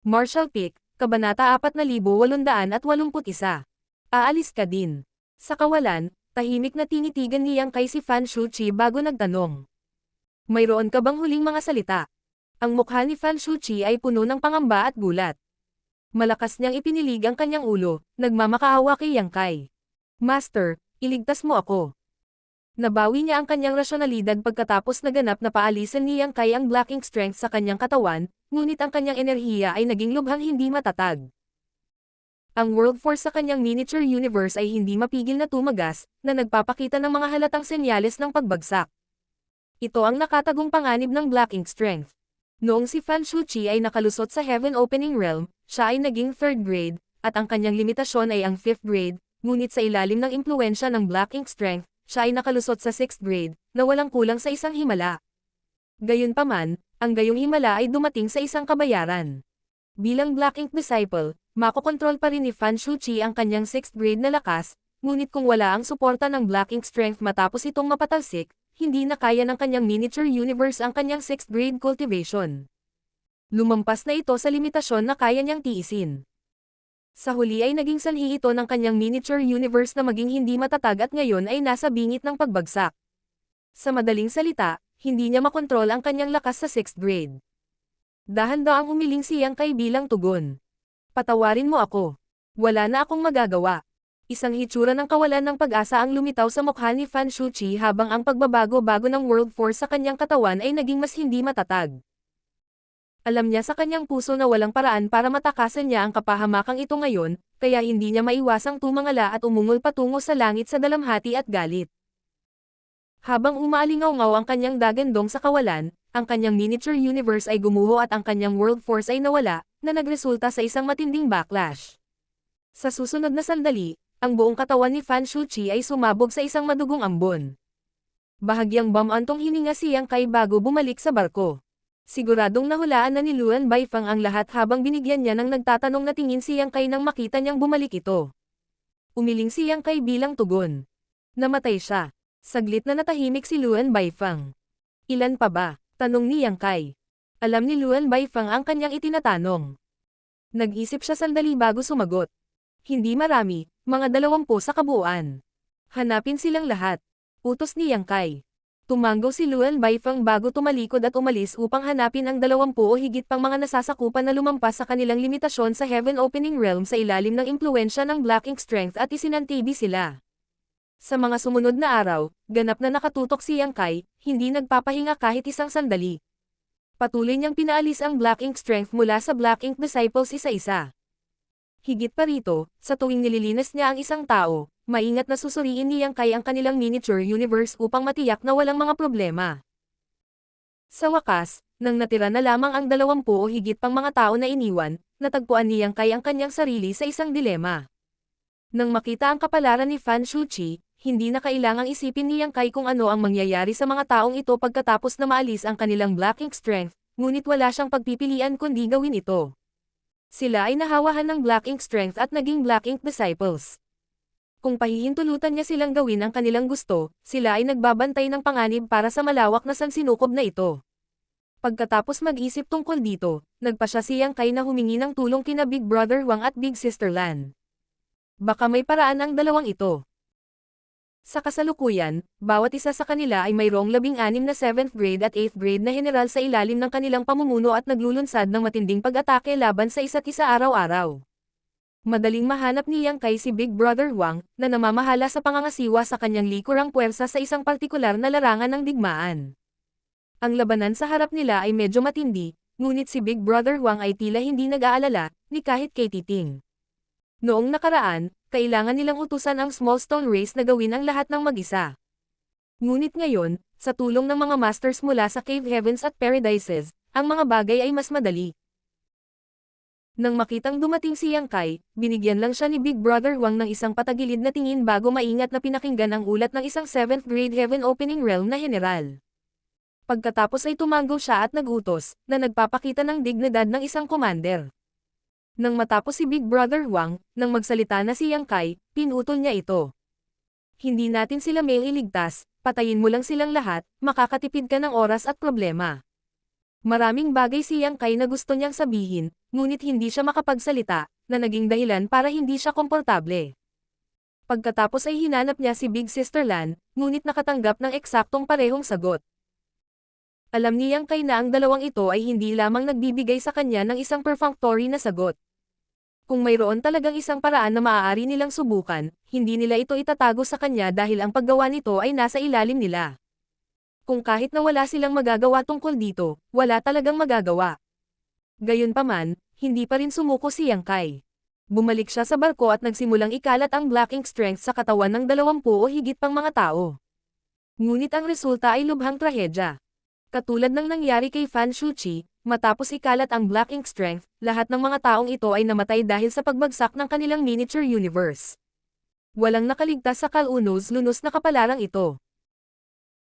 Marshall Peak, Kabanata 4881. Aalis ka din. Sa kawalan, tahimik na tinitigan niyang kay si Fan Shuqi bago nagtanong. Mayroon ka bang huling mga salita? Ang mukha ni Fan Shuqi ay puno ng pangamba at gulat. Malakas niyang ipinilig ang kanyang ulo, nagmamakaawa kay Yang Kai. Master, iligtas mo ako. Nabawi niya ang kanyang rasyonalidad pagkatapos naganap na paalisan ni Yang Kai ang blocking strength sa kanyang katawan, ngunit ang kanyang enerhiya ay naging lubhang hindi matatag. Ang World Force sa kanyang miniature universe ay hindi mapigil na tumagas, na nagpapakita ng mga halatang senyales ng pagbagsak. Ito ang nakatagong panganib ng blocking strength. Noong si Fan Shuqi ay nakalusot sa Heaven Opening Realm, siya ay naging 3rd grade, at ang kanyang limitasyon ay ang 5th grade, ngunit sa ilalim ng impluensya ng blocking strength, siya ay nakalusot sa 6th grade, na walang kulang sa isang himala. Gayunpaman, ang gayong himala ay dumating sa isang kabayaran. Bilang Black Ink disciple, makokontrol pa rin ni Fan Shuqi ang kanyang 6th grade na lakas, ngunit kung wala ang suporta ng Black Ink strength matapos itong mapatalsik, hindi na kaya ng kanyang miniature universe ang kanyang 6th grade cultivation. Lumampas na ito sa limitasyon na kaya niyang tiisin. Sa huli ay naging sanhi ito ng kanyang miniature universe na maging hindi matatag at ngayon ay nasa bingit ng pagbagsak. Sa madaling salita, hindi niya makontrol ang kanyang lakas sa 6th grade. Dahan-daang humiling si Yang Kai bilang tugon. Patawarin mo ako. Wala na akong magagawa. Isang hitsura ng kawalan ng pag-asa ang lumitaw sa mukha ni Fan Shuqi habang ang pagbabago-bago ng World Force sa kanyang katawan ay naging mas hindi matatag. Alam niya sa kanyang puso na walang paraan para matakasan niya ang kapahamakang ito ngayon, kaya hindi niya maiwasang tumangala at umungol patungo sa langit sa dalamhati at galit. Habang umaalingaw-ngaw ang kanyang dagandong sa kawalan, ang kanyang miniature universe ay gumuho at ang kanyang world force ay nawala, na nagresulta sa isang matinding backlash. Sa susunod na sandali, ang buong katawan ni Fan Shuqi ay sumabog sa isang madugong ambon. Bahagyang bumantong hininga si Yang Kai bago bumalik sa barko. Siguradong nahulaan na ni Luan Baifang ang lahat habang binigyan niya ng nagtatanong na tingin si Yang Kai nang makita niyang bumalik ito. Umiling si Yang Kai bilang tugon. Namatay siya. Saglit na natahimik si Luan Baifang. Ilan pa ba? Tanong ni Yang Kai. Alam ni Luan Baifang ang kanyang itinatanong. Nag-isip siya sandali bago sumagot. Hindi marami, mga 20 sa kabuuan. Hanapin silang lahat. Utos ni Yang Kai. Tumanggo si Luan Baifang bago tumalikod at umalis upang hanapin ang 20 o higit pang mga nasasakupan na lumampas sa kanilang limitasyon sa Heaven Opening Realm sa ilalim ng impluensya ng Black Ink Strength at isinantibi sila. Sa mga sumunod na araw, ganap na nakatutok si Yang Kai, hindi nagpapahinga kahit isang sandali. Patuloy niyang pinaalis ang Black Ink Strength mula sa Black Ink Disciples isa-isa. Higit pa rito, sa tuwing nililinis niya ang isang tao, maingat na susuriin ni Yang Kai ang kanilang miniature universe upang matiyak na walang mga problema. Sa wakas, nang natira na lamang ang 20 o higit pang mga tao na iniwan, natagpuan ni Yang Kai ang kanyang sarili sa isang dilema. Nang makita ang kapalaran ni Fan Shuqi, hindi na kailangang isipin ni Yang Kai kung ano ang mangyayari sa mga taong ito pagkatapos na maalis ang kanilang Black Ink Strength, ngunit wala siyang pagpipilian kundi gawin ito. Sila ay nahawahan ng Black Ink Strength at naging Black Ink Disciples. Kung pahihintulutan niya silang gawin ang kanilang gusto, sila ay nagbabantay ng panganib para sa malawak na sansinukob na ito. Pagkatapos mag-isip tungkol dito, nagpasya si Yang Kai na humingi ng tulong kina Big Brother Wang at Big Sister Lan. Baka may paraan ang dalawang ito. Sa kasalukuyan, bawat isa sa kanila ay mayroong 16 na 7th grade at 8th grade na general sa ilalim ng kanilang pamumuno at naglulunsad ng matinding pag-atake laban sa isa't isa araw-araw. Madaling mahanap ni Yang Kai si Big Brother Wang, na namamahala sa pangangasiwa sa kanyang likurang puwersa sa isang partikular na larangan ng digmaan. Ang labanan sa harap nila ay medyo matindi, ngunit si Big Brother Wang ay tila hindi nag-aalala, ni kahit kay Titing. Noong nakaraan, kailangan nilang utusan ang Small Stone Race na gawin ang lahat ng mag-isa. Ngunit ngayon, sa tulong ng mga masters mula sa Cave Heavens at Paradises, ang mga bagay ay mas madali. Nang makitang dumating si Yang Kai, binigyan lang siya ni Big Brother Wang ng isang patagilid na tingin bago maingat na pinakinggan ang ulat ng isang 7th grade Heaven Opening Realm na general. Pagkatapos ay tumanggo siya at nagutos, na nagpapakita ng dignidad ng isang commander. Nang matapos si Big Brother Wang, nang magsalita na si Yang Kai, pinutol niya ito. Hindi natin sila may iligtas, patayin mo lang silang lahat, makakatipid ka ng oras at problema. Maraming bagay si Yang Kai na gusto niyang sabihin, ngunit hindi siya makapagsalita, na naging dahilan para hindi siya komportable. Pagkatapos ay hinanap niya si Big Sister Lan, ngunit nakatanggap ng eksaktong parehong sagot. Alam ni Yang Kai na ang dalawang ito ay hindi lamang nagbibigay sa kanya ng isang perfunctory na sagot. Kung mayroon talagang isang paraan na maaari nilang subukan, hindi nila ito itatago sa kanya dahil ang paggawa nito ay nasa ilalim nila. Kung kahit na wala silang magagawa tungkol dito, wala talagang magagawa. Gayunpaman, hindi pa rin sumuko si Yang Kai. Bumalik siya sa barko at nagsimulang ikalat ang Black Ink Strength sa katawan ng 20 o higit pang mga tao. Ngunit ang resulta ay lubhang trahedya. Katulad ng nangyari kay Fan Shuchi, matapos ikalat ang Black Ink Strength, lahat ng mga taong ito ay namatay dahil sa pagbagsak ng kanilang miniature universe. Walang nakaligtas sa kalunos-lunos na kapalarang ito.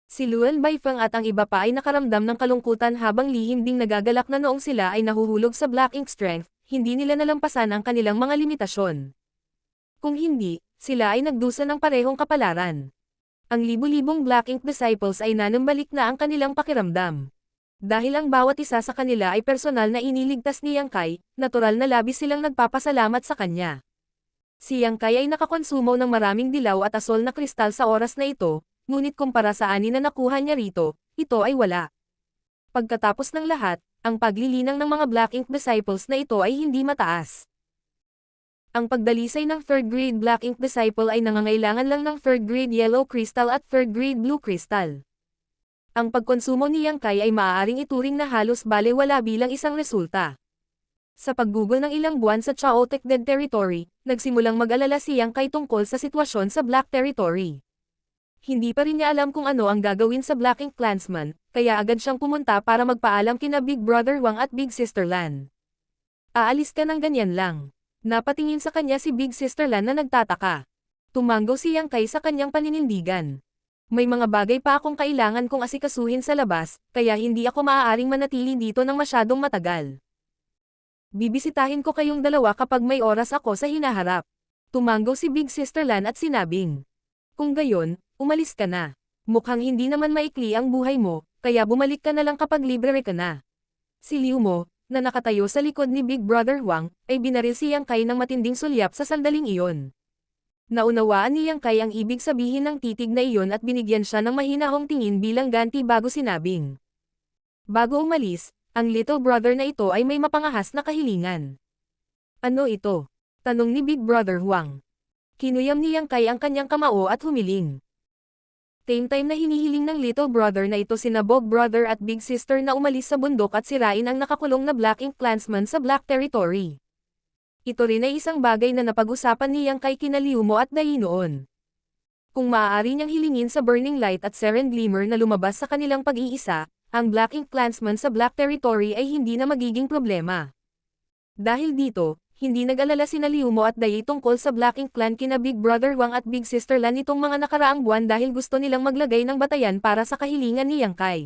Si Luan Baifeng at ang iba pa ay nakaramdam ng kalungkutan habang lihim ding nagagalak na noong sila ay nahuhulog sa Black Ink Strength, hindi nila nalampasan ang kanilang mga limitasyon. Kung hindi, sila ay nagdusa ng parehong kapalaran. Ang libu-libong Black Ink Disciples ay nanumbalik na ang kanilang pakiramdam. Dahil ang bawat isa sa kanila ay personal na iniligtas ni Yang Kai, natural na labis silang nagpapasalamat sa kanya. Si Yang Kai ay nakakonsumo ng maraming dilaw at asol na kristal sa oras na ito, ngunit kumpara sa ani na nakuha niya rito, ito ay wala. Pagkatapos ng lahat, ang paglilinang ng mga Black Ink Disciples na ito ay hindi mataas. Ang pagdalisay ng 3rd grade Black Ink Disciple ay nangangailangan lang ng 3rd grade Yellow Crystal at 3rd grade Blue Crystal. Ang pagkonsumo ni Yang Kai ay maaaring ituring na halos balewala bilang isang resulta. Sa paggugol ng ilang buwan sa Chaotic Dead Territory, nagsimulang mag-alala si Yang Kai tungkol sa sitwasyon sa Black Territory. Hindi pa rin niya alam kung ano ang gagawin sa Black Ink Clansman, kaya agad siyang pumunta para magpaalam kina Big Brother Wang at Big Sister Lan. Aalis ka ng ganyan lang. Napatingin sa kanya si Big Sister Lan na nagtataka. Tumanggo si Yang Kai sa kanyang paninindigan. May mga bagay pa akong kailangan kong asikasuhin sa labas, kaya hindi ako maaaring manatili dito ng masyadong matagal. Bibisitahin ko kayong dalawa kapag may oras ako sa hinaharap. Tumanggo si Big Sister Lan at sinabing. Kung gayon, umalis ka na. Mukhang hindi naman maikli ang buhay mo, kaya bumalik ka na lang kapag libre ka na. Si Liu Mo, na nakatayo sa likod ni Big Brother Wang, ay binaril si Yang Kai ng matinding sulyap sa sandaling iyon. Naunawaan ni Yang Kai ang ibig sabihin ng titig na iyon at binigyan siya ng mahinahong tingin bilang ganti bago sinabing. Bago umalis, ang little brother na ito ay may mapangahas na kahilingan. Ano ito? Tanong ni Big Brother Wang. Kinuyam ni Yang Kai ang kanyang kamao at humiling. Same time na hinihiling ng little brother na ito sina Bog Brother at Big Sister na umalis sa bundok at sirain ang nakakulong na Black Ink Clansman sa Black Territory. Ito rin ay isang bagay na napag-usapan ni Yang Kai kina Liu Mo at Dai noon. Kung maaari niyang hilingin sa Burning Light at Seren Glimmer na lumabas sa kanilang pag-iisa, ang Black Ink Clansman sa Black Territory ay hindi na magiging problema. Dahil dito, hindi nag-alala sina Liu Mo at Dai tungkol sa Black Ink Clan kina Big Brother Wang at Big Sister Lan itong mga nakaraang buwan dahil gusto nilang maglagay ng batayan para sa kahilingan ni Yang Kai.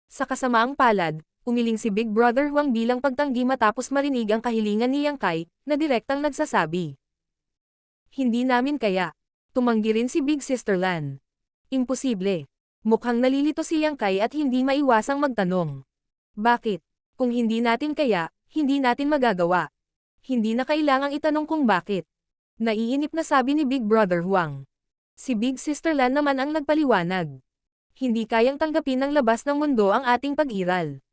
Sa kasamaang palad, umiling si Big Brother Wang bilang pagtanggi matapos marinig ang kahilingan ni Yang Kai, na direktang nagsasabi. Hindi namin kaya. Tumanggi rin si Big Sister Lan. Imposible. Mukhang nalilito si Yang Kai at hindi maiwasang magtanong. Bakit? Kung hindi natin kaya, hindi natin magagawa. Hindi na kailangang itanong kung bakit. Naiinip na sabi ni Big Brother Wang. Si Big Sister Lan naman ang nagpaliwanag. Hindi kayang tanggapin ng labas ng mundo ang ating pag-iral.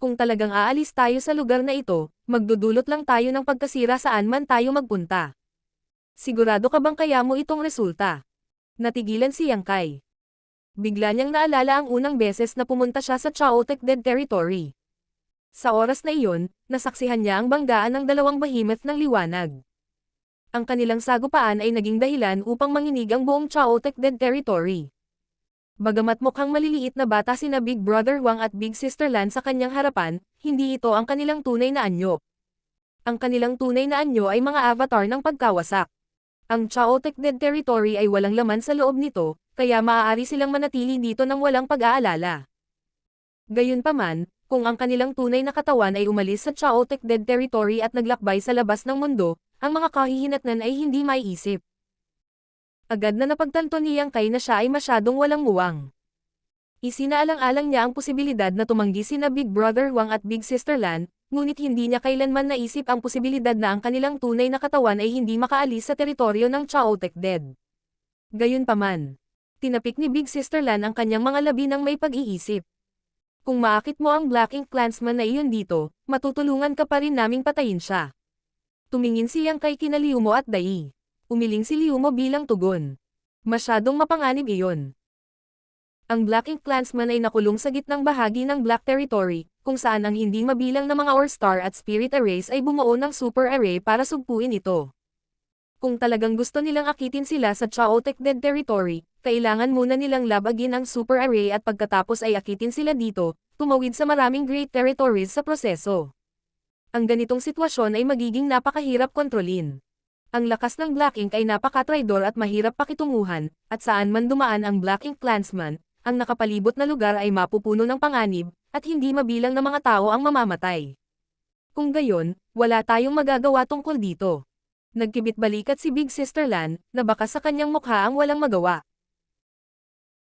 Kung talagang aalis tayo sa lugar na ito, magdudulot lang tayo ng pagkasira saan man tayo magpunta. Sigurado ka bang kaya mo itong resulta? Natigilan si Yang Kai. Bigla niyang naalala ang unang beses na pumunta siya sa Chaotic Dead Territory. Sa oras na iyon, nasaksihan niya ang banggaan ng dalawang behemoth ng liwanag. Ang kanilang sagupaan ay naging dahilan upang manginig ang buong Chaotic Dead Territory. Bagamat mukhang maliliit na bata sina Big Brother Wang at Big Sister Lan sa kanyang harapan, hindi ito ang kanilang tunay na anyo. Ang kanilang tunay na anyo ay mga avatar ng pagkawasak. Ang Chaotic Dead Territory ay walang laman sa loob nito, kaya maaari silang manatili dito ng walang pag-aalala. Gayunpaman, kung ang kanilang tunay na katawan ay umalis sa Chaotic Dead Territory at naglakbay sa labas ng mundo, ang mga kahihinatnan ay hindi maiisip. Agad na napagtanto ni Yang Kai na siya ay masyadong walang muwang. Isinaalang-alang niya ang posibilidad na tumanggi sina Big Brother Huang at Big Sister Lan, ngunit hindi niya kailanman naisip ang posibilidad na ang kanilang tunay na katawan ay hindi makaalis sa teritoryo ng Chaotic Dead. Gayunpaman, tinapik ni Big Sister Lan ang kanyang mga labi ng may pag-iisip. Kung maakit mo ang Black Ink Clansman na iyon dito, matutulungan ka pa rin naming patayin siya. Tumingin siyang kay kina Liumo at Dai. Umiling si Liumo bilang tugon. Masyadong mapanganib iyon. Ang Black Ink Clansman ay nakulong sa gitnang bahagi ng Black Territory, kung saan ang hindi mabilang na mga All-Star at Spirit Arrays ay bumuo ng Super Array para sugpuin ito. Kung talagang gusto nilang akitin sila sa Chaotic Dead Territory, kailangan muna nilang labagin ang Super Array at pagkatapos ay akitin sila dito, tumawid sa maraming Great Territories sa proseso. Ang ganitong sitwasyon ay magiging napakahirap kontrolin. Ang lakas ng Black Ink ay napaka-traidor at mahirap pakitunguhan, at saan man dumaan ang Black Ink Clansman, ang nakapalibot na lugar ay mapupuno ng panganib, at hindi mabilang na mga tao ang mamamatay. Kung gayon, wala tayong magagawa tungkol dito. Nagkibit-balikat si Big Sister Lan, na baka sa kanyang mukha ang walang magawa.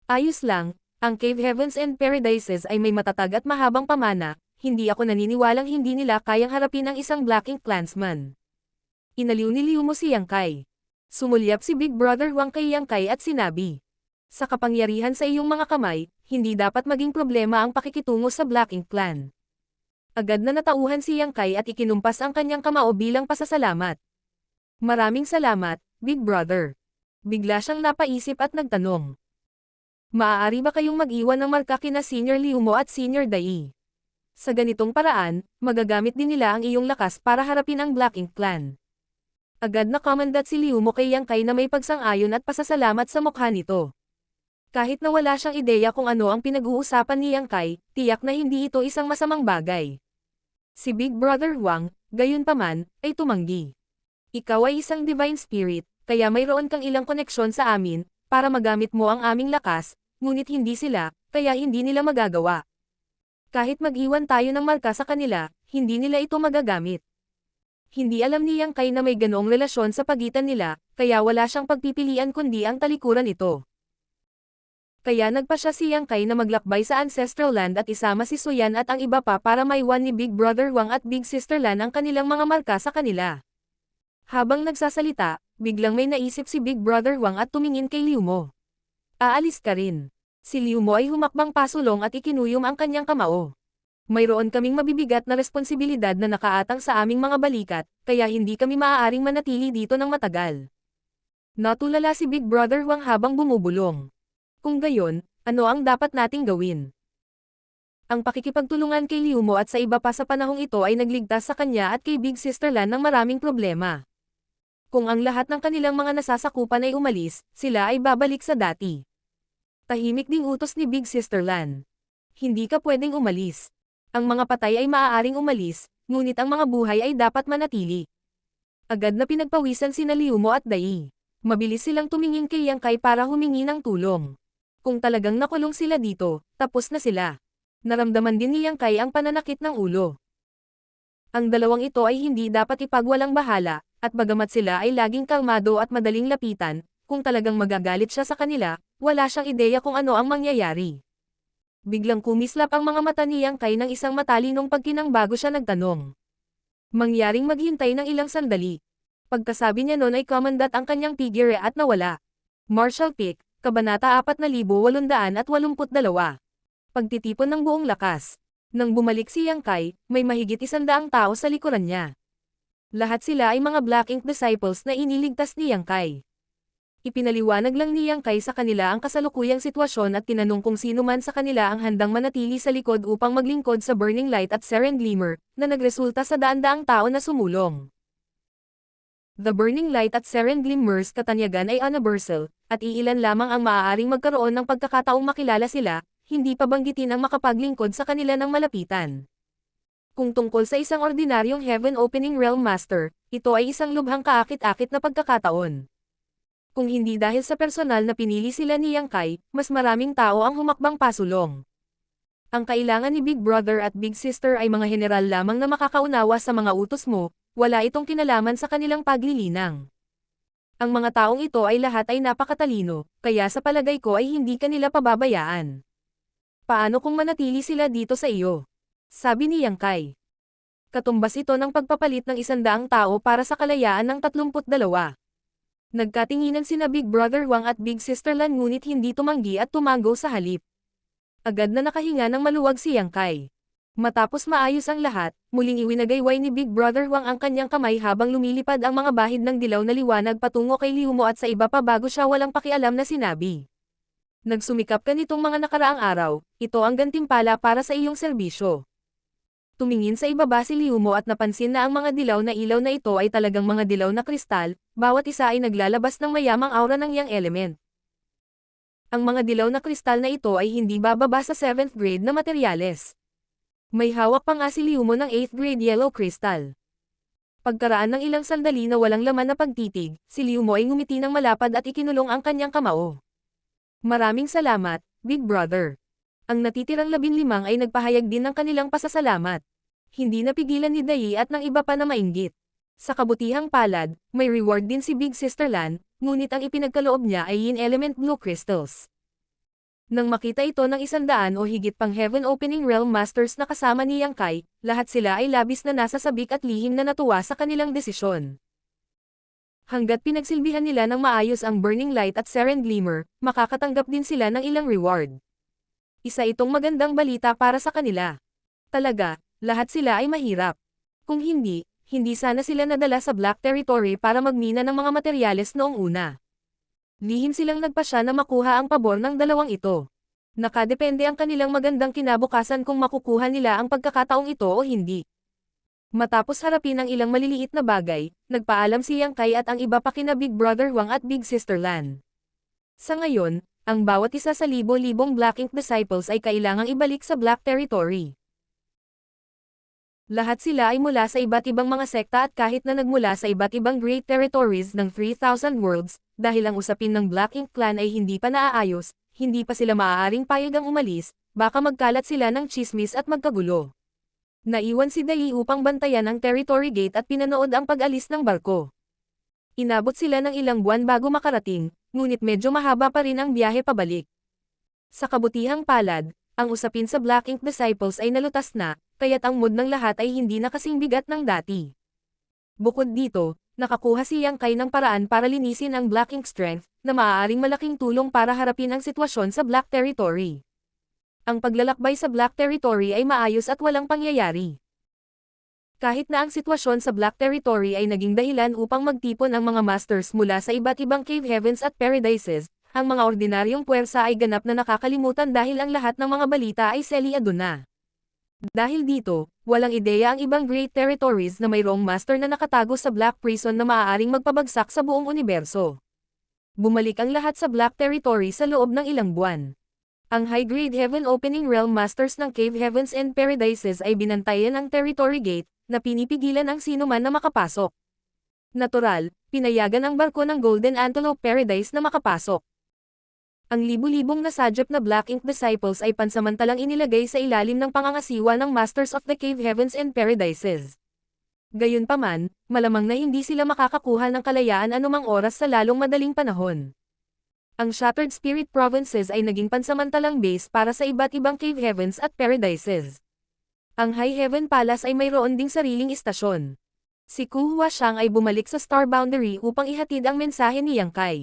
Ayos lang, ang Cave Heavens and Paradises ay may matatag at mahabang pamana, hindi ako naniniwalang hindi nila kayang harapin ang isang Black Ink Clansman. Inaliw ni Liumo si Yang Kai. Sumulyap si Big Brother Huang kay Yang Kai at sinabi, sa kapangyarihan sa iyong mga kamay, hindi dapat maging problema ang pakikitungo sa Black Ink Clan. Agad na natauhan si Yang Kai at ikinumpas ang kanyang kamao bilang pasasalamat. Maraming salamat, Big Brother. Bigla siyang napaisip at nagtanong. Maaari ba kayong mag-iwan ng marka kina Senior Liumo at Senior Dai? Sa ganitong paraan, magagamit din nila ang iyong lakas para harapin ang Black Ink Clan. Agad na komandat si Liumo kay Yang Kai na may pagsang-ayon at pasasalamat sa mukha nito. Kahit na wala siyang ideya kung ano ang pinag-uusapan ni Yang Kai, tiyak na hindi ito isang masamang bagay. Si Big Brother Huang, gayunpaman, ay tumanggi. Ikaw ay isang divine spirit, kaya mayroon kang ilang koneksyon sa amin, para magamit mo ang aming lakas, ngunit hindi sila, kaya hindi nila magagawa. Kahit mag-iwan tayo ng marka sa kanila, hindi nila ito magagamit. Hindi alam ni Yang Kai na may ganoong relasyon sa pagitan nila, kaya wala siyang pagpipilian kundi ang talikuran ito. Kaya nagpa siya si Yang Kai na maglakbay sa Ancestral Land at isama si Suyan at ang iba pa para maiwan ni Big Brother Huang at Big Sister Lan ang kanilang mga marka sa kanila. Habang nagsasalita, biglang may naisip si Big Brother Huang at tumingin kay Liumo. Aalis ka rin. Si Liumo ay humakbang pasulong at ikinuyom ang kanyang kamao. Mayroon kaming mabibigat na responsibilidad na nakaatang sa aming mga balikat, kaya hindi kami maaaring manatili dito ng matagal. Natulala si Big Brother Huang habang bumubulong. Kung gayon, ano ang dapat nating gawin? Ang pakikipagtulungan kay Liumo at sa iba pa sa panahong ito ay nagligtas sa kanya at kay Big Sister Lan ng maraming problema. Kung ang lahat ng kanilang mga nasasakupan ay umalis, sila ay babalik sa dati. Tahimik ding utos ni Big Sister Lan. Hindi ka pwedeng umalis. Ang mga patay ay maaaring umalis, ngunit ang mga buhay ay dapat manatili. Agad na pinagpawisan sina Liumo at Dai. Mabilis silang tumingin kay Yang Kai para humingi ng tulong. Kung talagang nakulong sila dito, tapos na sila. Naramdaman din ni Yang Kai ang pananakit ng ulo. Ang dalawang ito ay hindi dapat ipagwalang bahala, at bagamat sila ay laging kalmado at madaling lapitan, kung talagang magagalit siya sa kanila, wala siyang ideya kung ano ang mangyayari. Biglang kumislap ang mga mata ni Yang Kai ng isang matalinong pagkinang bago siya nagtanong. Mangyaring maghintay ng ilang sandali. Pagkasabi niya noon ay komandat ang kanyang figure at nawala. Marshall Pick, Kabanata 4882. Pagtitipon ng buong lakas. Nang bumalik si Yang Kai, may mahigit 100 tao sa likuran niya. Lahat sila ay mga Black Ink disciples na iniligtas ni Yang Kai. Ipinaliwanag lang ni Yang Kai sa kanila ang kasalukuyang sitwasyon at tinanong kung sino man sa kanila ang handang manatili sa likod upang maglingkod sa Burning Light at Seren Glimmer, na nagresulta sa daan-daang tao na sumulong. The Burning Light at Seren Glimmers katanyagan ay universal, at iilan lamang ang maaaring magkaroon ng pagkakataong makilala sila, hindi pa banggitin ang makapaglingkod sa kanila ng malapitan. Kung tungkol sa isang ordinaryong Heaven Opening Realm Master, ito ay isang lubhang kaakit-akit na pagkakataon. Kung hindi dahil sa personal na pinili sila ni Yang Kai, mas maraming tao ang humakbang pasulong. Ang kailangan ni Big Brother at Big Sister ay mga general lamang na makakaunawa sa mga utos mo, wala itong kinalaman sa kanilang paglilinang. Ang mga taong ito ay lahat ay napakatalino, kaya sa palagay ko ay hindi kanila pababayaan. Paano kung manatili sila dito sa iyo? Sabi ni Yang Kai. Katumbas ito ng pagpapalit ng 100 tao para sa kalayaan ng 32. Nagkatinginan sina Big Brother Wang at Big Sister Lan ngunit hindi tumanggi at tumango sa halip. Agad na nakahinga ng maluwag si Yang Kai. Matapos maayos ang lahat, muling iwinagayway ni Big Brother Wang ang kanyang kamay habang lumilipad ang mga bahid ng dilaw na liwanag patungo kay Liu Mo at sa iba pa bago siya walang pakialam na sinabi. Nagsumikap ka nitong mga nakaraang araw, ito ang gantimpala para sa iyong serbisyo. Tumingin sa ibaba si Liu Mo at napansin na ang mga dilaw na ilaw na ito ay talagang mga dilaw na kristal, bawat isa ay naglalabas ng mayamang aura ng Yang element. Ang mga dilaw na kristal na ito ay hindi bababa sa 7th grade na materyales. May hawak pa nga si Liu Mo ng 8th grade yellow crystal. Pagkaraan ng ilang sandali na walang laman na pagtitig, si Liu Mo ay ngumiti ng malapad at ikinulong ang kanyang kamao. Maraming salamat, Big Brother. Ang natitirang 15 ay nagpahayag din ng kanilang pasasalamat. Hindi napigilan ni Dai at ng iba pa na mainggit. Sa kabutihang palad, may reward din si Big Sister Lan, ngunit ang ipinagkaloob niya ay Yin Element Blue Crystals. Nang makita ito ng 100 o higit pang Heaven Opening Realm Masters na kasama ni Yang Kai, lahat sila ay labis na nasasabik at lihim na natuwa sa kanilang desisyon. Hanggat pinagsilbihan nila ng maayos ang Burning Light at Seren Glimmer, makakatanggap din sila ng ilang reward. Isa itong magandang balita para sa kanila. Talaga, lahat sila ay mahirap. Kung hindi sana sila nadala sa Black Territory para magmina ng mga materyales noong una. Lihim silang nagpasya na makuha ang pabor ng dalawang ito. Nakadepende ang kanilang magandang kinabukasan kung makukuha nila ang pagkakataong ito o hindi. Matapos harapin ang ilang maliliit na bagay, nagpaalam si Yang Kai at ang iba pa kina Big Brother Wang at Big Sister Lan. Sa ngayon, ang bawat isa sa libo-libong Black Ink Disciples ay kailangang ibalik sa Black Territory. Lahat sila ay mula sa iba't ibang mga sekta at kahit na nagmula sa iba't ibang Great Territories ng 3,000 Worlds, dahil ang usapin ng Black Ink Clan ay hindi pa naaayos, hindi pa sila maaaring payagang umalis, baka magkalat sila ng chismis at magkagulo. Naiwan si Dai upang bantayan ang Territory Gate at pinanood ang pag-alis ng barko. Inabot sila ng ilang buwan bago makarating, ngunit medyo mahaba pa rin ang biyahe pabalik. Sa kabutihang palad, ang usapin sa Black Ink Disciples ay nalutas na, kaya't ang mood ng lahat ay hindi na kasing bigat ng dati. Bukod dito, nakakuha si Yang Kai ng paraan para linisin ang Black Ink Strength, na maaaring malaking tulong para harapin ang sitwasyon sa Black Territory. Ang paglalakbay sa Black Territory ay maayos at walang pangyayari. Kahit na ang sitwasyon sa Black Territory ay naging dahilan upang magtipon ang mga masters mula sa iba't ibang cave heavens at paradises, ang mga ordinaryong puwersa ay ganap na nakakalimutan dahil ang lahat ng mga balita ay selyado na. Dahil dito, walang ideya ang ibang Great Territories na mayroong master na nakatago sa Black Prison na maaaring magpabagsak sa buong universo. Bumalik ang lahat sa Black Territory sa loob ng ilang buwan. Ang high-grade Heaven Opening Realm Masters ng Cave Heavens and Paradises ay binantayan ang Territory Gate, na pinipigilan ang sino man na makapasok. Natural, pinayagan ang barko ng Golden Antelope Paradise na makapasok. Ang libu-libong nasadyap na Black Ink Disciples ay pansamantalang inilagay sa ilalim ng pangangasiwa ng Masters of the Cave Heavens and Paradises. Gayunpaman, malamang na hindi sila makakakuha ng kalayaan anumang oras sa lalong madaling panahon. Ang Shattered Spirit Provinces ay naging pansamantalang base para sa iba't ibang Cave Heavens at Paradises. Ang High Heaven Palace ay mayroon ding sariling istasyon. Si Ku Huashang ay bumalik sa Star Boundary upang ihatid ang mensahe ni Yang Kai.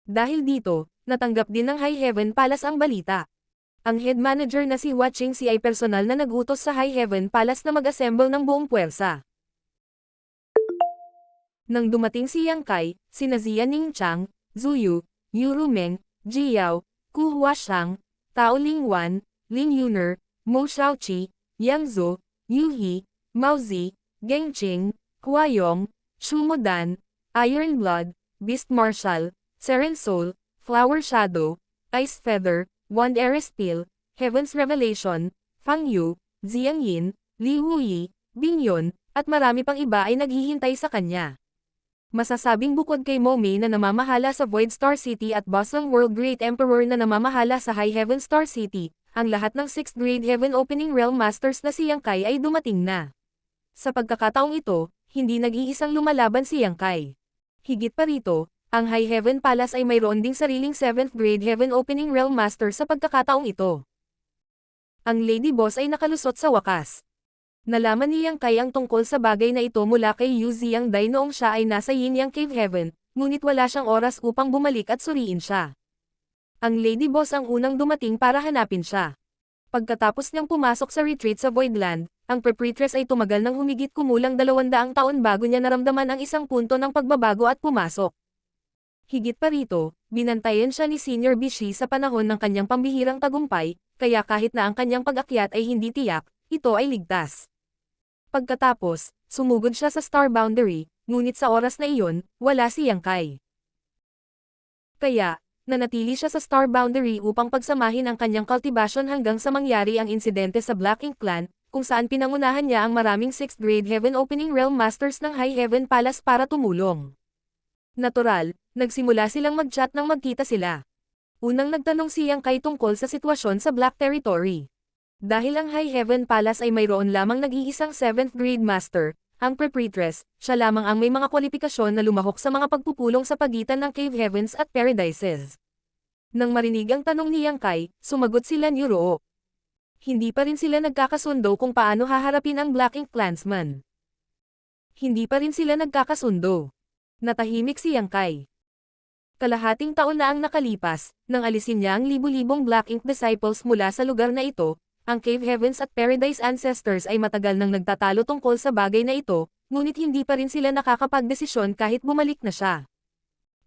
Dahil dito, natanggap din ng High Heaven Palace ang balita. Ang head manager na si Hua Qingxi ay personal na nagutos sa High Heaven Palace na mag-assemble ng buong puwersa. Nang dumating si Yang Kai, sina Zia Ningchang, Zuyu, Yu Rumeng, Ji Yao, Ku Huashang, Tao Lingwan, Ling Yuner, Mo Xiaoqi, Yang Zhou, Yu He, Mao Zi, Geng Qing, Hua Yong, Shu Modan, Iron Blood, Beast Marshal, Seren Soul, Flower Shadow, Ice Feather, Wand Erespil, Heaven's Revelation, Fang Yu, Jiang Yin, Li Wuyi, Bing Yun, at marami pang iba ay naghihintay sa kanya. Masasabing bukod kay Mo Mei na namamahala sa Void Star City at Boslang World Great Emperor na namamahala sa High Heaven Star City, ang lahat ng 6th grade Heaven Opening Realm Masters na si Yang Kai ay dumating na. Sa pagkakataong ito, hindi nag-iisang lumalaban si Yang Kai. Higit pa rito, ang High Heaven Palace ay mayroon ding sariling 7th grade Heaven Opening Realm Master sa pagkakataong ito. Ang Lady Boss ay nakalusot sa wakas. Nalaman ni Yang Kai ang tungkol sa bagay na ito mula kay Yu Ziyang Dai noong siya ay nasa Yin Yang Cave Heaven, ngunit wala siyang oras upang bumalik at suriin siya. Ang Lady Boss ang unang dumating para hanapin siya. Pagkatapos niyang pumasok sa retreat sa Voidland, ang Prepritress ay tumagal ng humigit kumulang 200 taon bago niya naramdaman ang isang punto ng pagbabago at pumasok. Higit pa rito, binantayan siya ni Senior Bishi sa panahon ng kanyang pambihirang tagumpay, kaya kahit na ang kanyang pag-akyat ay hindi tiyak, ito ay ligtas. Pagkatapos, sumugod siya sa Star Boundary, ngunit sa oras na iyon, wala si Yang Kai. Kaya, nanatili siya sa Star Boundary upang pagsamahin ang kanyang cultivation hanggang sa mangyari ang insidente sa Black Ink Clan, kung saan pinangunahan niya ang maraming 6th grade Heaven Opening Realm Masters ng High Heaven Palace para tumulong. Natural, nagsimula silang mag-chat nang magkita sila. Unang nagtanong si Yang Kai tungkol sa sitwasyon sa Black Territory. Dahil ang High Heaven Palace ay mayroon lamang nag-iisang 7th grade master, ang Prepritress, siya lamang ang may mga kwalifikasyon na lumahok sa mga pagpupulong sa pagitan ng Cave Heavens at Paradises. Nang marinig ang tanong ni Yang Kai, sumagot sila ni Ruo. Hindi pa rin sila nagkakasundo kung paano haharapin ang Black Ink Clansman. Hindi pa rin sila nagkakasundo. Natahimik si Yang Kai. Kalahating taon na ang nakalipas, nang alisin niya ang libu-libong Black Ink disciples mula sa lugar na ito, ang Cave Heavens at Paradise Ancestors ay matagal nang nagtatalo tungkol sa bagay na ito, ngunit hindi pa rin sila nakakapagdesisyon kahit bumalik na siya.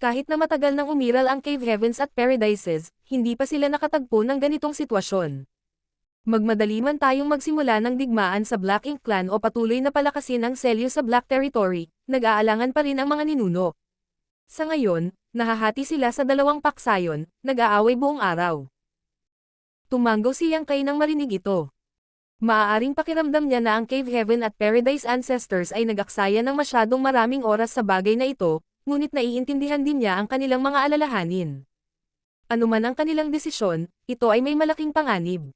Kahit na matagal nang umiral ang Cave Heavens at Paradises, hindi pa sila nakatagpo ng ganitong sitwasyon. Magmadali man tayong magsimula ng digmaan sa Black Ink Clan o patuloy na palakasin ang selyo sa Black Territory, nag-aalangan pa rin ang mga ninuno. Sa ngayon, nahahati sila sa dalawang paksayon, nag-aaway buong araw. Tumanggaw si Yang Kai nang marinig ito. Maaaring pakiramdam niya na ang Cave Heaven at Paradise Ancestors ay nag-aksaya ng masyadong maraming oras sa bagay na ito, ngunit naiintindihan din niya ang kanilang mga alalahanin. Anuman ang kanilang desisyon, ito ay may malaking panganib.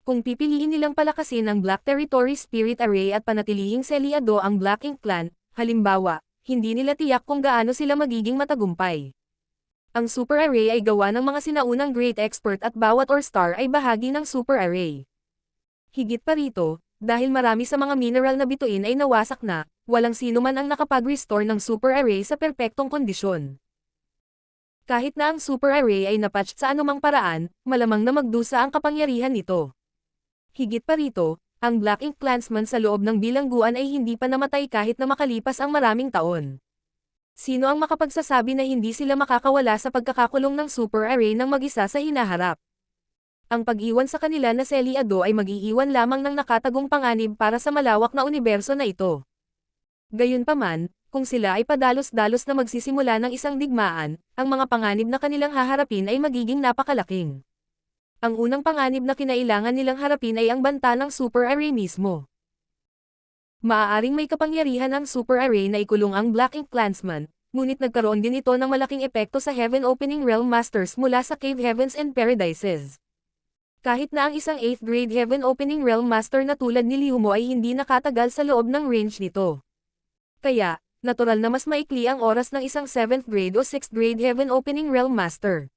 Kung pipiliin nilang palakasin ang Black Territory Spirit Array at panatilihing selyado ang Black Ink Clan, halimbawa, hindi nila tiyak kung gaano sila magiging matagumpay. Ang Super Array ay gawa ng mga sinaunang Great Expert at bawat Star ay bahagi ng Super Array. Higit pa rito, dahil marami sa mga mineral na bituin ay nawasak na, walang sino man ang nakapag-restore ng Super Array sa perpektong kondisyon. Kahit na ang Super Array ay napatched sa anumang paraan, malamang na magdusa ang kapangyarihan nito. Higit pa rito, ang Black Ink Clansman sa loob ng bilangguan ay hindi pa namatay kahit na makalipas ang maraming taon. Sino ang makapagsasabi na hindi sila makakawala sa pagkakakulong ng Super Array ng mag-isa sa hinaharap? Ang pag-iwan sa kanila na selyado ay mag-iiwan lamang ng nakatagong panganib para sa malawak na universo na ito. Gayunpaman, kung sila ay padalos-dalos na magsisimula ng isang digmaan, ang mga panganib na kanilang haharapin ay magiging napakalaking. Ang unang panganib na kinailangan nilang harapin ay ang banta ng Super Array mismo. Maaaring may kapangyarihan ang Super Array na ikulong ang Black Ink Clansman, ngunit nagkaroon din ito ng malaking epekto sa Heaven Opening Realm Masters mula sa Cave Heavens and Paradises. Kahit na ang isang 8th grade Heaven Opening Realm Master na tulad ni Liu Mo ay hindi nakatagal sa loob ng range nito. Kaya, natural na mas maikli ang oras ng isang 7th grade o 6th grade Heaven Opening Realm Master.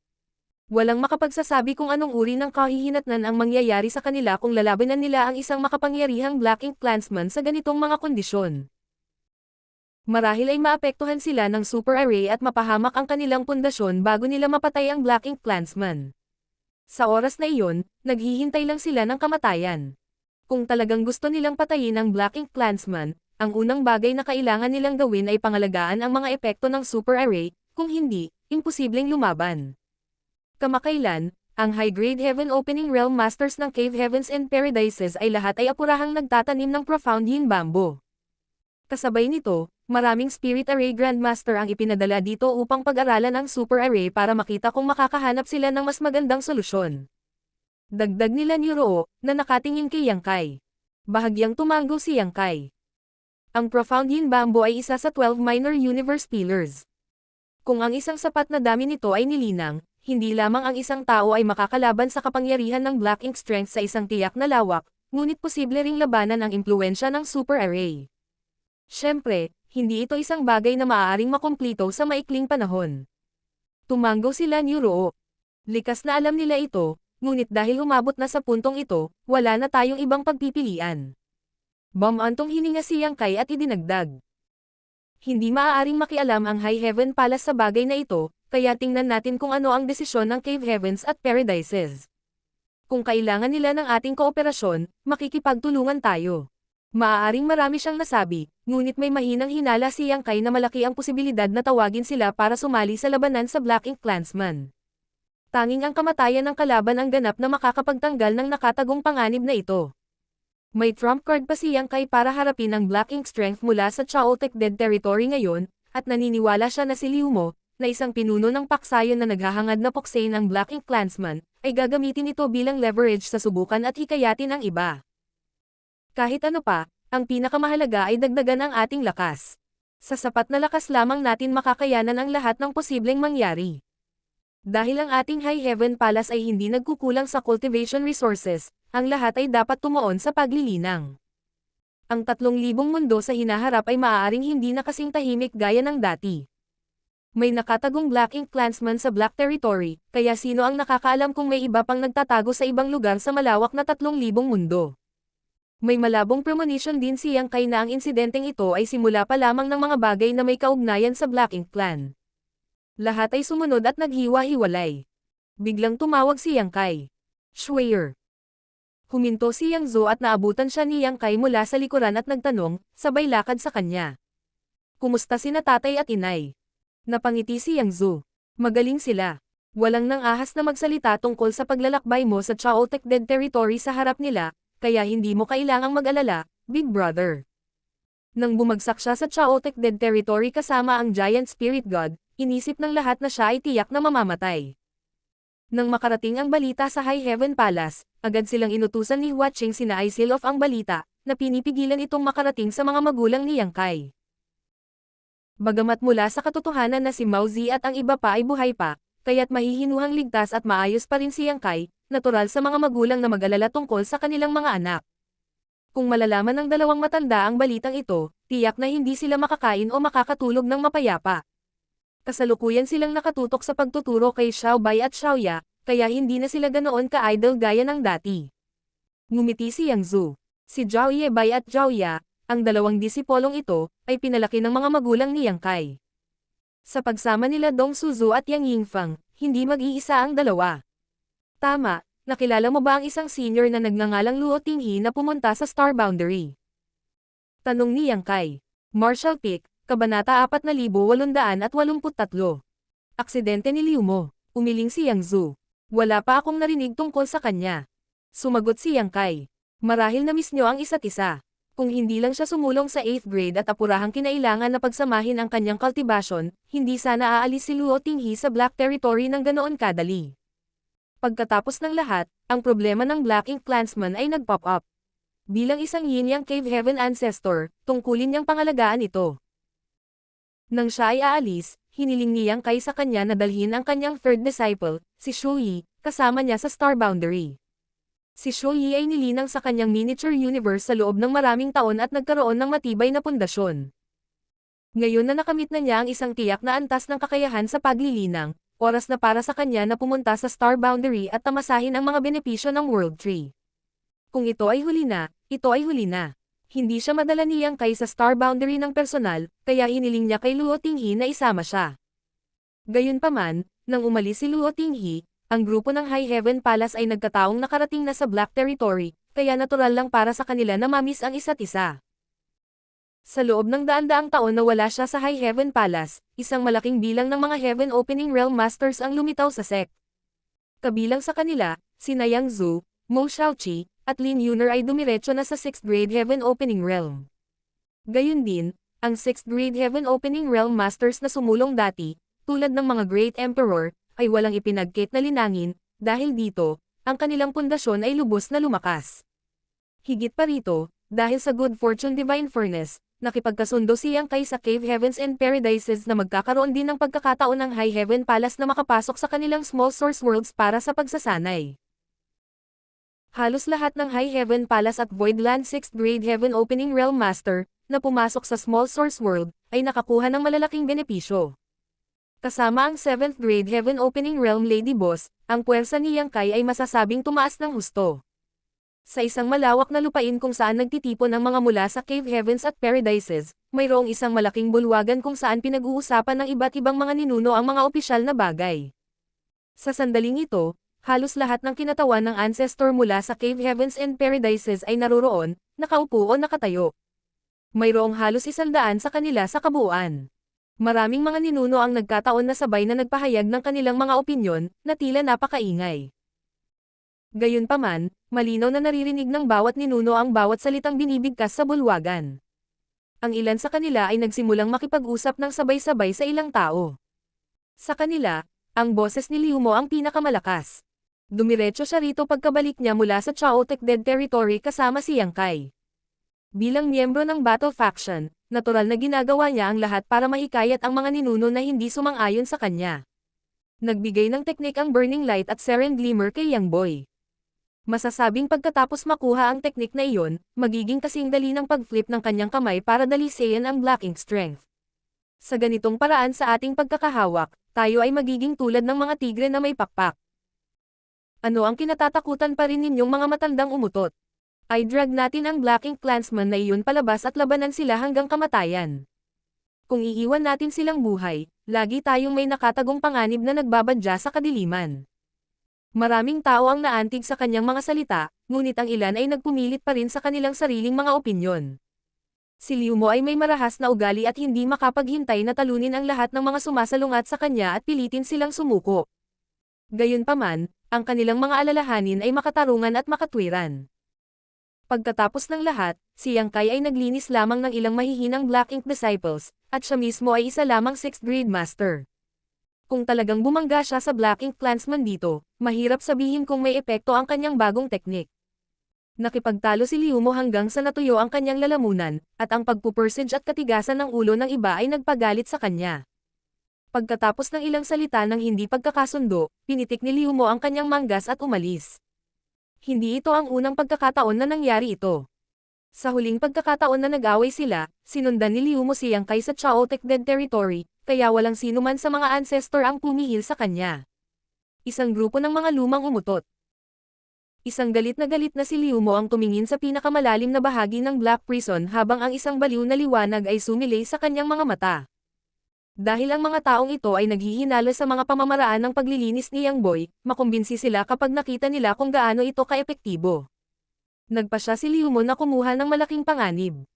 Walang makapagsasabi kung anong uri ng kahihinatnan ang mangyayari sa kanila kung lalabanan nila ang isang makapangyarihang Black Ink Clansman sa ganitong mga kondisyon. Marahil ay maapektuhan sila ng Super Array at mapahamak ang kanilang pundasyon bago nila mapatay ang Black Ink Clansman. Sa oras na iyon, naghihintay lang sila ng kamatayan. Kung talagang gusto nilang patayin ang Black Ink Clansman, ang unang bagay na kailangan nilang gawin ay pangalagaan ang mga epekto ng Super Array, kung hindi, imposibleng lumaban. Kamakailan, ang high-grade Heaven Opening Realm Masters ng Cave Heavens and Paradises ay lahat ay apurahang nagtatanim ng Profound Yin Bamboo. Kasabay nito, maraming Spirit Array Grandmaster ang ipinadala dito upang pag-aralan ang Super Array para makita kung makakahanap sila ng mas magandang solusyon. Dagdag nila ni Ruo, na nakatingin kay Yang Kai. Bahagyang tumanggo si Yang Kai. Ang Profound Yin Bamboo ay isa sa 12 Minor Universe Pillars. Kung ang isang sapat na dami nito ay nilinang, hindi lamang ang isang tao ay makakalaban sa kapangyarihan ng Black Ink Strength sa isang tiyak na lawak, ngunit posible ring labanan ang impluwensya ng Super Array. Siyempre, hindi ito isang bagay na maaaring makumplito sa maikling panahon. Tumanggo sila ni Ruo. Likas na alam nila ito, ngunit dahil umabot na sa puntong ito, wala na tayong ibang pagpipilian. Bumantong hininga si Yang Kai at idinagdag. Hindi maaaring makialam ang High Heaven Palace sa bagay na ito, kaya tingnan natin kung ano ang desisyon ng Cave Heavens at Paradises. Kung kailangan nila ng ating kooperasyon, makikipagtulungan tayo. Maaaring marami siyang nasabi, ngunit may mahinang hinala si Yang Kai na malaki ang posibilidad na tawagin sila para sumali sa labanan sa Black Ink Clansman. Tanging ang kamatayan ng kalaban ang ganap na makakapagtanggal ng nakatagong panganib na ito. May trump card pa si Yang Kai para harapin ang Black Ink Strength mula sa Chaotic Dead Territory ngayon, at naniniwala siya na si Liu Mo, na isang pinuno ng paksayon na naghahangad na puksain ng Black Ink Clansman, ay gagamitin ito bilang leverage sa subukan at hikayatin ang iba. Kahit ano pa, ang pinakamahalaga ay dagdagan ang ating lakas. Sa sapat na lakas lamang natin makakayanan ang lahat ng posibleng mangyari. Dahil ang ating High Heaven Palace ay hindi nagkukulang sa cultivation resources, ang lahat ay dapat tumuon sa paglilinang. Ang 3,000 mundo sa hinaharap ay maaaring hindi na kasing tahimik gaya ng dati. May nakatagong Black Ink Clansman sa Black Territory, kaya sino ang nakakaalam kung may iba pang nagtatago sa ibang lugar sa malawak na 3,000 mundo. May malabong premonition din si Yang Kai na ang insidenteng ito ay simula pa lamang ng mga bagay na may kaugnayan sa Black Ink Clan. Lahat ay sumunod at naghiwa-hiwalay. Biglang tumawag si Yang Kai. Schwayer. Huminto si Yang Zhou at naabutan siya ni Yang Kai mula sa likuran at nagtanong, sabay lakad sa kanya. Kumusta sina tatay at inay? Napangiti si Yang Zhou. Magaling sila. Walang nang ahas na magsalita tungkol sa paglalakbay mo sa Chaotic Dead Territory sa harap nila, kaya hindi mo kailangang mag-alala, Big Brother. Nang bumagsak siya sa Chaotic Dead Territory kasama ang Giant Spirit God, inisip ng lahat na siya ay tiyak na mamamatay. Nang makarating ang balita sa High Heaven Palace, agad silang inutusan ni Hua Qing sina Aisil of ang balita, na pinipigilan itong makarating sa mga magulang ni Yang Kai. Bagamat mula sa katotohanan na si Mao Zi at ang iba pa ay buhay pa, kaya't mahihinuhang ligtas at maayos pa rin si Yang Kai, natural sa mga magulang na mag-alala tungkol sa kanilang mga anak. Kung malalaman ng dalawang matanda ang balitang ito, tiyak na hindi sila makakain o makakatulog ng mapayapa. Kasalukuyan silang nakatutok sa pagtuturo kay Xiao Bai at Xiao Ya, kaya hindi na sila ganoon ka-idol gaya ng dati. Ngumiti si Yang Zhou. Si Zhao Ye Bai at Zhao Ya, ang dalawang disipolong ito, ay pinalaki ng mga magulang ni Yang Kai. Sa pagsama nila Dong Suzu at Yang Yingfang, hindi mag-iisa ang dalawa. Tama, nakilala mo ba ang isang senior na nagngangalang Luo Tinghi na pumunta sa Star Boundary? Tanong ni Yang Kai. Marshall Peak, Kabanata 4883. Aksidente ni Liu Mo. Umiling si Yang Zhou. Wala pa akong narinig tungkol sa kanya. Sumagot si Yang Kai. Marahil na-miss nyo ang isa't isa. Kung hindi lang siya sumulong sa 8th grade at apurahang kinailangan na pagsamahin ang kanyang kultivasyon, hindi sana aalis si Luo Tinghi sa Black Territory ng ganoon kadali. Pagkatapos ng lahat, ang problema ng Black Ink Clansman ay nag-pop up. Bilang isang Yin-Yang Cave Heaven ancestor, tungkulin niyang pangalagaan ito. Nang siya ay aalis, hiniling ni Yang Kai sa kanya na dalhin ang kanyang third disciple, si Shu Yi, kasama niya sa Star Boundary. Si Shu Yi ay nilinang sa kanyang miniature universe sa loob ng maraming taon at nagkaroon ng matibay na pundasyon. Ngayon na nakamit na niya ang isang tiyak na antas ng kakayahan sa paglilinang, oras na para sa kanya na pumunta sa Star Boundary at tamasahin ang mga benepisyo ng World Tree. Kung ito ay huli na, ito ay huli na. Hindi siya madala ni Yang Kai sa Star Boundary ng personal, kaya hiniling niya kay Luo Tinghi na isama siya. Gayunpaman, nang umalis si Luo Tinghi, ang grupo ng High Heaven Palace ay nagkataong nakarating na sa Black Territory, kaya natural lang para sa kanila na mamiss ang isa't isa. Sa loob ng daan-daang taon na wala siya sa High Heaven Palace, isang malaking bilang ng mga Heaven Opening Realm Masters ang lumitaw sa sect. Kabilang sa kanila, sina Yang Zhou, Mo Xiaoqi, at Lin Yuner ay dumiretso na sa 6th grade Heaven Opening Realm. Gayun din, ang 6th grade Heaven Opening Realm Masters na sumulong dati, tulad ng mga Great Emperor, ay walang ipinagkit na linangin, dahil dito, ang kanilang pundasyon ay lubos na lumakas. Higit pa rito, dahil sa good fortune divine furnace, nakipagkasundo si Yang Kai sa Cave Heavens and Paradises na magkakaroon din ng pagkakataon ng High Heaven Palace na makapasok sa kanilang small source worlds para sa pagsasanay. Halos lahat ng High Heaven Palace at Voidland 6th grade Heaven Opening Realm Master, na pumasok sa Small Source World, ay nakakuha ng malalaking benepisyo. Kasama ang 7th grade Heaven Opening Realm Lady Boss, ang puwersa ni Yang Kai ay masasabing tumaas ng husto. Sa isang malawak na lupain kung saan nagtitipon ang mga mula sa Cave Heavens at Paradises, mayroong isang malaking bulwagan kung saan pinag-uusapan ng iba't ibang mga ninuno ang mga opisyal na bagay. Sa sandaling ito, halos lahat ng kinatawan ng ancestor mula sa Cave Heavens and Paradises ay naroroon, nakaupo o nakatayo. Mayroong halos 100 sa kanila sa kabuuan. Maraming mga ninuno ang nagkataon na sabay na nagpahayag ng kanilang mga opinyon, na tila napakaingay. Gayunpaman, malinaw na naririnig ng bawat ninuno ang bawat salitang binibigkas sa bulwagan. Ang ilan sa kanila ay nagsimulang makipag-usap ng sabay-sabay sa ilang tao. Sa kanila, ang boses ni Liu Mo ang pinakamalakas. Dumiretso siya rito pagkabalik niya mula sa Chaotic Dead Territory kasama si Yang Kai. Bilang miyembro ng Battle Faction, natural na ginagawa niya ang lahat para mahikayat ang mga ninuno na hindi sumang-ayon sa kanya. Nagbigay ng teknik ang Burning Light at Seren Glimmer kay Yang Boy. Masasabing pagkatapos makuha ang teknik na iyon, magiging kasing dali ng pag-flip ng kanyang kamay para dalisayan ang Black Ink Strength. Sa ganitong paraan sa ating pagkakahawak, tayo ay magiging tulad ng mga tigre na may pakpak. Ano ang kinatatakutan pa rin ninyong mga matandang umutot? Ay drag natin ang Black Ink Clansman na iyon palabas at labanan sila hanggang kamatayan. Kung iiwan natin silang buhay, lagi tayong may nakatagong panganib na nagbabadya sa kadiliman. Maraming tao ang naantig sa kanyang mga salita, ngunit ang ilan ay nagpumilit pa rin sa kanilang sariling mga opinyon. Si Liu Mo ay may marahas na ugali at hindi makapaghintay na talunin ang lahat ng mga sumasalungat sa kanya at pilitin silang sumuko. Gayunpaman, ang kanilang mga alalahanin ay makatarungan at makatwiran. Pagkatapos ng lahat, si Yang Kai ay naglinis lamang ng ilang mahihinang Black Ink Disciples, at siya mismo ay isa lamang 6th grade master. Kung talagang bumangga siya sa Black Ink Clansman dito, mahirap sabihin kung may epekto ang kanyang bagong teknik. Nakipagtalo si Liu Mo hanggang sa natuyo ang kanyang lalamunan, at ang pagpupursige at katigasan ng ulo ng iba ay nagpagalit sa kanya. Pagkatapos ng ilang salita ng hindi pagkakasundo, pinitik ni Liu Mo ang kanyang manggas at umalis. Hindi ito ang unang pagkakataon na nangyari ito. Sa huling pagkakataon na nag-away sila, sinundan ni Liu Mo si Yang Kai sa Chaotic Dead Territory, kaya walang sino man sa mga ancestor ang pumihil sa kanya. Isang grupo ng mga lumang umutot. Isang galit na si Liu Mo ang tumingin sa pinakamalalim na bahagi ng Black Prison habang ang isang baliw na liwanag ay sumilay sa kanyang mga mata. Dahil ang mga taong ito ay naghihinala sa mga pamamaraan ng paglilinis ni Yang Boy, makumbinsi sila kapag nakita nila kung gaano ito kaepektibo. Nagpa siya si Liu Mo na kumuha ng malaking panganib.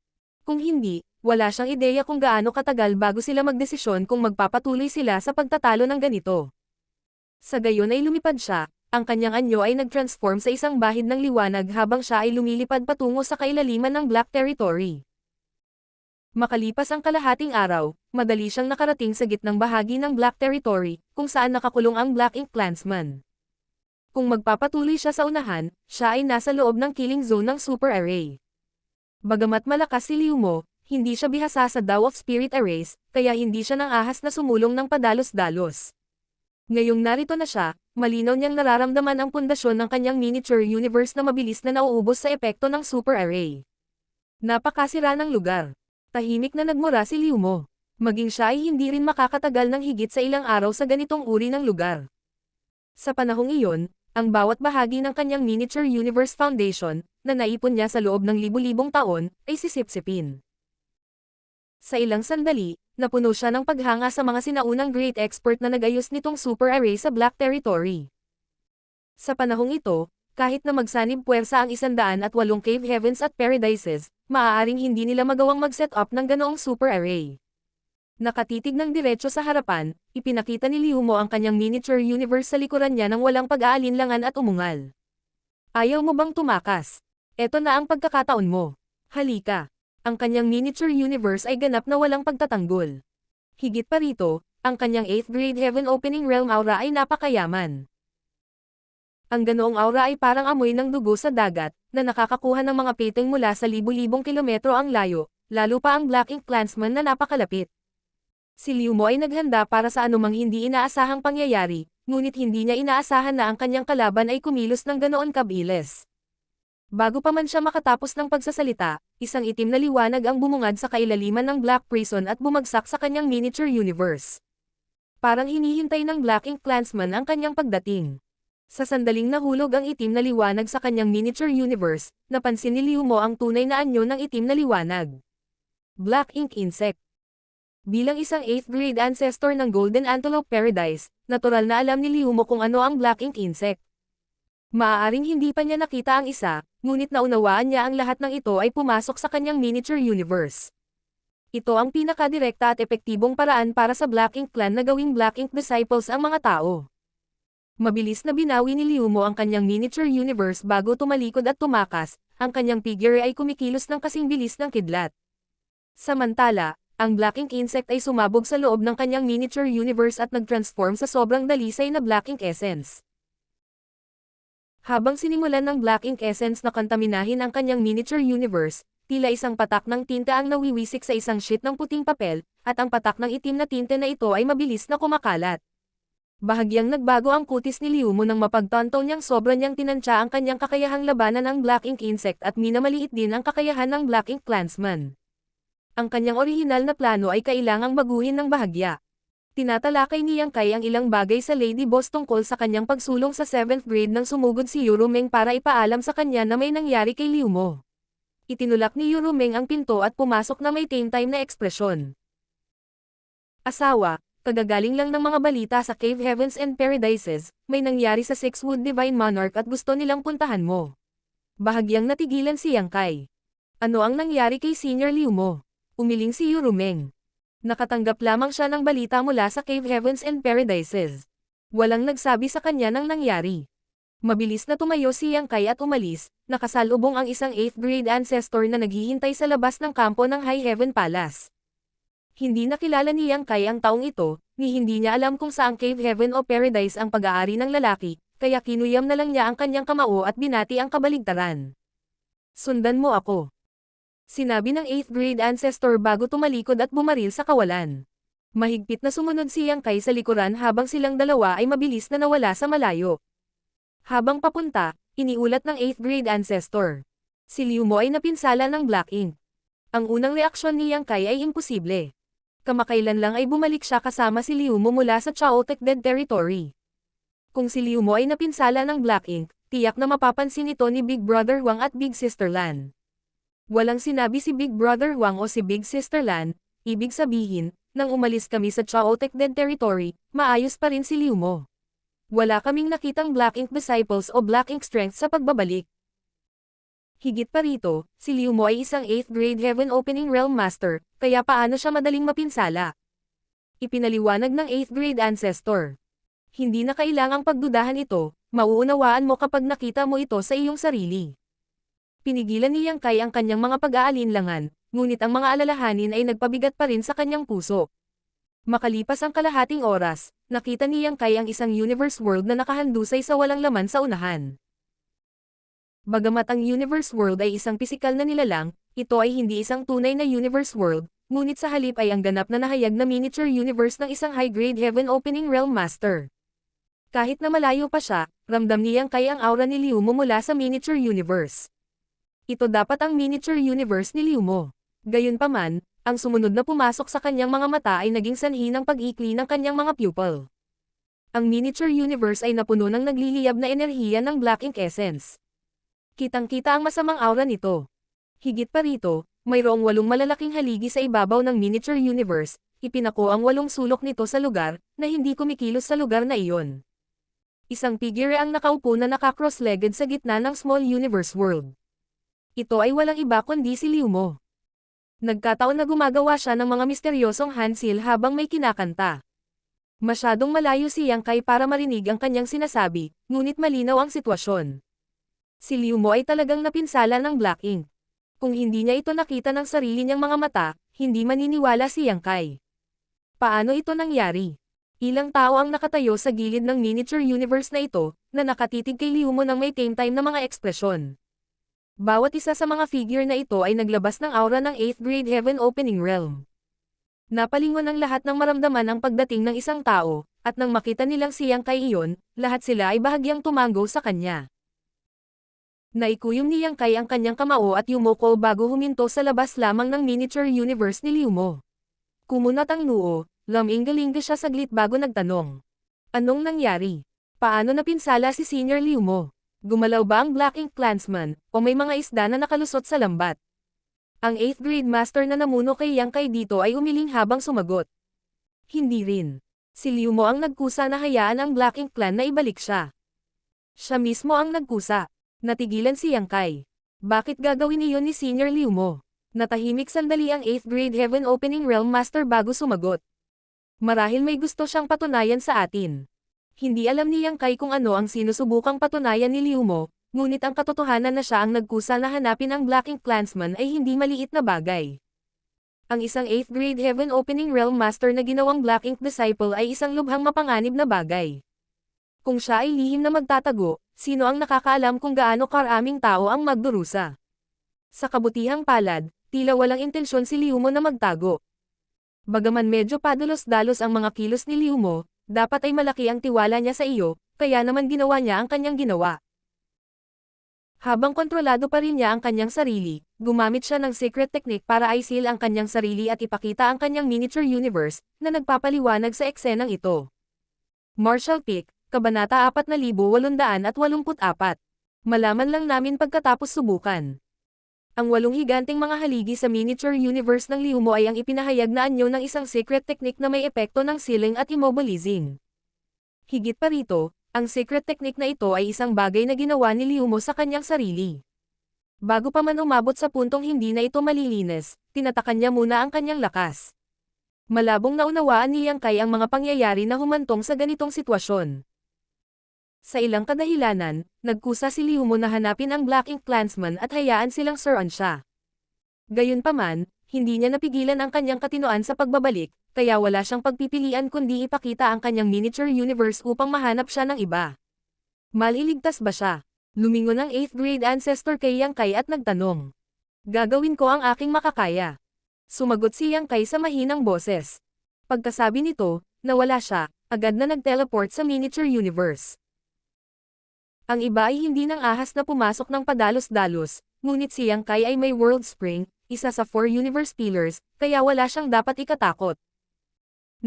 Kung hindi, wala siyang ideya kung gaano katagal bago sila magdesisyon kung magpapatuloy sila sa pagtatalo ng ganito. Sa gayon ay lumipad siya, ang kanyang anyo ay nag-transform sa isang bahid ng liwanag habang siya ay lumilipad patungo sa kailaliman ng Black Territory. Makalipas ang kalahating araw, madali siyang nakarating sa gitnang bahagi ng Black Territory, kung saan nakakulong ang Black Ink Clansman. Kung magpapatuloy siya sa unahan, siya ay nasa loob ng killing zone ng Super Array. Bagamat malakas si Liu Mo, hindi siya bihasa sa Tao of Spirit Arrays, kaya hindi siya nang ahas na sumulong ng padalos-dalos. Ngayong narito na siya, malinaw niyang nararamdaman ang pundasyon ng kanyang miniature universe na mabilis na nauubos sa epekto ng Super Array. Napakasira ng lugar. Tahimik na nagmura si Liu Mo. Maging siya ay hindi rin makakatagal ng higit sa ilang araw sa ganitong uri ng lugar. Sa panahong iyon, ang bawat bahagi ng kanyang miniature universe foundation, na naipon niya sa loob ng libu-libong taon, ay sisipsipin. Sa ilang sandali, napuno siya ng paghanga sa mga sinaunang great expert na nag-ayos nitong Super Array sa Black Territory. Sa panahong ito, kahit na magsanib puwersa ang 108 Cave Heavens at Paradises, maaaring hindi nila magawang mag-set up ng ganoong Super Array. Nakatitig ng diretso sa harapan, ipinakita ni Liu Mo ang kanyang miniature universe sa likuran niya nang walang pag-aalinlangan at umungal. Ayaw mo bang tumakas? Eto na ang pagkakataon mo. Halika. Ang kanyang miniature universe ay ganap na walang pagtatanggol. Higit pa rito, ang kanyang 8th grade Heaven Opening Realm aura ay napakayaman. Ang ganoong aura ay parang amoy ng dugo sa dagat, na nakakakuha ng mga peteng mula sa libu-libong kilometro ang layo, lalo pa ang Black Ink Clansman na napakalapit. Si Liu Mo ay naghanda para sa anumang hindi inaasahang pangyayari, ngunit hindi niya inaasahan na ang kanyang kalaban ay kumilos ng ganoon kabilis. Bago pa man siya makatapos ng pagsasalita, isang itim na liwanag ang bumungad sa kailaliman ng Black Prison at bumagsak sa kanyang miniature universe. parang hinihintay ng Black Ink Clansman ang kanyang pagdating. Sa sandaling nahulog ang itim na liwanag sa kanyang miniature universe, napansin ni Liu Mo ang tunay na anyo ng itim na liwanag. Black Ink Insect. Bilang isang 8th grade ancestor ng Golden Antelope Paradise, natural na alam ni Liu Mo kung ano ang Black Ink Insect. Maaaring hindi pa niya nakita ang isa, ngunit naunawaan niya ang lahat ng ito ay pumasok sa kanyang miniature universe. Ito ang pinakadirekta at epektibong paraan para sa Black Ink Clan na gawing Black Ink Disciples ang mga tao. Mabilis na binawi ni Liu Mo ang kanyang miniature universe bago tumalikod at tumakas, ang kanyang figure ay kumikilos ng kasing bilis ng kidlat. Samantala, ang Black Ink Insect ay sumabog sa loob ng kanyang miniature universe at nag-transform sa sobrang dalisay na Black Ink Essence. Habang sinimulan ng Black Ink Essence na kontaminahin ang kanyang miniature universe, tila isang patak ng tinta ang nawiwisik sa isang sheet ng puting papel, at ang patak ng itim na tinte na ito ay mabilis na kumakalat. Bahagyang nagbago ang kutis ni Liu Mo nang mapagtanto niyang sobra niyang tinantya ang kanyang kakayahang labanan ng Black Ink Insect at minamaliit din ang kakayahan ng Black Ink Clansman. Ang kanyang orihinal na plano ay kailangang baguhin ng bahagya. Tinatalakay ni Yang Kai ang ilang bagay sa Lady Boss tungkol sa kanyang pagsulong sa 7th grade nang sumugod si Yurumeng para ipaalam sa kanya na may nangyari kay Liu Mo. Itinulak ni Yurumeng ang pinto at pumasok na may tame-time na ekspresyon. Asawa, kagagaling lang ng mga balita sa Cave Heavens and Paradises, may nangyari sa Sixwood Divine Monarch at gusto nilang puntahan mo. Bahagyang natigilan si Yang Kai. Ano ang nangyari kay Senior Liu Mo? Umiling si Yurumeng. Nakatanggap lamang siya ng balita mula sa Cave Heavens and Paradises. Walang nagsabi sa kanya ng nangyari. Mabilis na tumayo si Yang Kai at umalis, nakasalubong ang isang 8th grade ancestor na naghihintay sa labas ng kampo ng High Heaven Palace. Hindi nakilala ni Yang Kai ang taong ito, ni hindi niya alam kung saang Cave Heaven o Paradise ang pag-aari ng lalaki, kaya kinuyam na lang niya ang kanyang kamao at binati ang kabaligtaran. Sundan mo ako. Sinabi ng 8th grade ancestor bago tumalikod at bumaril sa kawalan. Mahigpit na sumunod si Yang Kai sa likuran habang silang dalawa ay mabilis na nawala sa malayo. Habang papunta, iniulat ng 8th grade ancestor. Si Liu Mo ay napinsala ng Black Ink. Ang unang reaksyon ni Yang Kai ay imposible. Kamakailan lang ay bumalik siya kasama si Liu Mo mula sa Chaotic Dead Territory. Kung si Liu Mo ay napinsala ng Black Ink, tiyak na mapapansin ito ni Big Brother Huang at Big Sister Lan. Walang sinabi si Big Brother Huang o si Big Sister Lan, ibig sabihin, nang umalis kami sa Chaotic Dead Territory, maayos pa rin si Liu Mo. Wala kaming nakitang Black Ink Disciples o Black Ink Strength sa pagbabalik. Higit pa rito, si Liu Mo ay isang 8th grade Heaven Opening Realm Master, kaya paano siya madaling mapinsala? Ipinaliwanag ng 8th grade ancestor. Hindi na kailangang pagdudahan ito, mauunawaan mo kapag nakita mo ito sa iyong sarili. Pinigilan ni Yang Kai ang kanyang mga pag-aalinlangan, ngunit ang mga alalahanin ay nagpabigat pa rin sa kanyang puso. Makalipas ang kalahating oras, nakita ni Yang Kai ang isang universe world na nakahandusay sa walang laman sa unahan. Bagamat ang universe world ay isang pisikal na nilalang, ito ay hindi isang tunay na universe world, ngunit sa halip ay ang ganap na nahayag na miniature universe ng isang high-grade Heaven Opening Realm Master. Kahit na malayo pa siya, ramdam ni Yang Kai ang aura ni Liu Mo mula sa miniature universe. Ito dapat ang miniature universe ni Liu Mo. Gayunpaman, ang sumunod na pumasok sa kanyang mga mata ay naging sanhi ng pag-ikli ng kanyang mga pupil. Ang miniature universe ay napuno ng nagliliyab na enerhiya ng Black Ink Essence. Kitang-kita ang masamang aura nito. Higit pa rito, mayroong 8 malalaking haligi sa ibabaw ng miniature universe, ipinako ang 8 sulok nito sa lugar, na hindi kumikilos sa lugar na iyon. Isang figure ang nakaupo na naka-cross-legged sa gitna ng small universe world. Ito ay walang iba kundi si Liu Mo. Nagkataon na gumagawa siya ng mga misteryosong handsil habang may kinakanta. Masyadong malayo si Yang Kai para marinig ang kanyang sinasabi, ngunit malinaw ang sitwasyon. Si Liu Mo ay talagang napinsala ng Black Ink. Kung hindi niya ito nakita ng sarili niyang mga mata, hindi maniniwala si Yang Kai. Paano ito nangyari? Ilang tao ang nakatayo sa gilid ng miniature universe na ito, na nakatitig kay Liu Mo ng may tame-time na mga ekspresyon. Bawat isa sa mga figure na ito ay naglabas ng aura ng 8th grade Heaven Opening Realm. Napalingon ang lahat ng maramdaman ang pagdating ng isang tao, at nang makita nilang si Yang Kai iyon, lahat sila ay bahagyang tumango sa kanya. Naikuyom ni Yang Kai ang kanyang kamao at yumoko bago huminto sa labas lamang ng miniature universe ni Liu Mo. Kumunat ang noo, Luminggalinga siya saglit bago nagtanong. Anong nangyari? Paano napinsala si Senior Liu mo? Gumalaw ba ang Black Ink Clansman, o may mga isda na nakalusot sa lambat? Ang 8th grade master na namuno kay Yang Kai dito ay umiling habang sumagot. Hindi rin. Si Liu mo ang nagkusa na hayaan ang Black Ink Clan na ibalik siya. Siya mismo ang nagkusa. Natigilan si Yang Kai. Bakit gagawin iyon ni Senior Liu mo? Natahimik sandali ang 8th grade Heaven Opening Realm Master bago sumagot. Marahil may gusto siyang patunayan sa atin. Hindi alam ni Yang Kai kung ano ang sinusubukang patunayan ni Liu mo, ngunit ang katotohanan na siya ang nagkusa na hanapin ang Black Ink Clansman ay hindi maliit na bagay. Ang isang 8th grade Heaven Opening Realm Master na ginawang Black Ink Disciple ay isang lubhang mapanganib na bagay. Kung siya ay lihim na magtatago, sino ang nakakaalam kung gaano karaming tao ang magdurusa? Sa kabutihang palad, tila walang intensyon si Liu mo na magtago. Bagaman medyo padalos-dalos ang mga kilos ni Liu mo, dapat ay malaki ang tiwala niya sa iyo, kaya naman ginawa niya ang kanyang ginawa. Habang kontrolado pa rin niya ang kanyang sarili, gumamit siya ng secret technique para i-seal ang kanyang sarili at ipakita ang kanyang miniature universe, na nagpapaliwanag sa eksenang ito. Martial Peak, Kabanata 4884. Malaman lang namin pagkatapos subukan. Ang 8 higanteng mga haligi sa miniature universe ng Liu mo ay ang ipinahayag na anyo ng isang secret technique na may epekto ng sealing at immobilizing. Higit pa rito, ang secret technique na ito ay isang bagay na ginawa ni Liu mo sa kanyang sarili. Bago pa man umabot sa puntong hindi na ito malilinis, tinatakan niya muna ang kanyang lakas. Malabong naunawaan ni Yang Kai ang mga pangyayari na humantong sa ganitong sitwasyon. Sa ilang kadahilanan, nagkusa si Liu mo na hanapin ang Black Ink Clansman at hayaan silang suruan siya. Gayunpaman, hindi niya napigilan ang kanyang katinoan sa pagbabalik, kaya wala siyang pagpipilian kundi ipakita ang kanyang miniature universe upang mahanap siya ng iba. Maliligtas ba siya? Lumingon ang 8th grade ancestor kay Yang Kai at nagtanong. Gagawin ko ang aking makakaya. Sumagot si Yang Kai sa mahinang boses. Pagkasabi nito, nawala siya, agad na nag-teleport sa miniature universe. Ang iba ay hindi nang ahas na pumasok ng padalos-dalos, ngunit si Yang Kai ay may World Spring, isa sa 4 universe pillars, kaya wala siyang dapat ikatakot.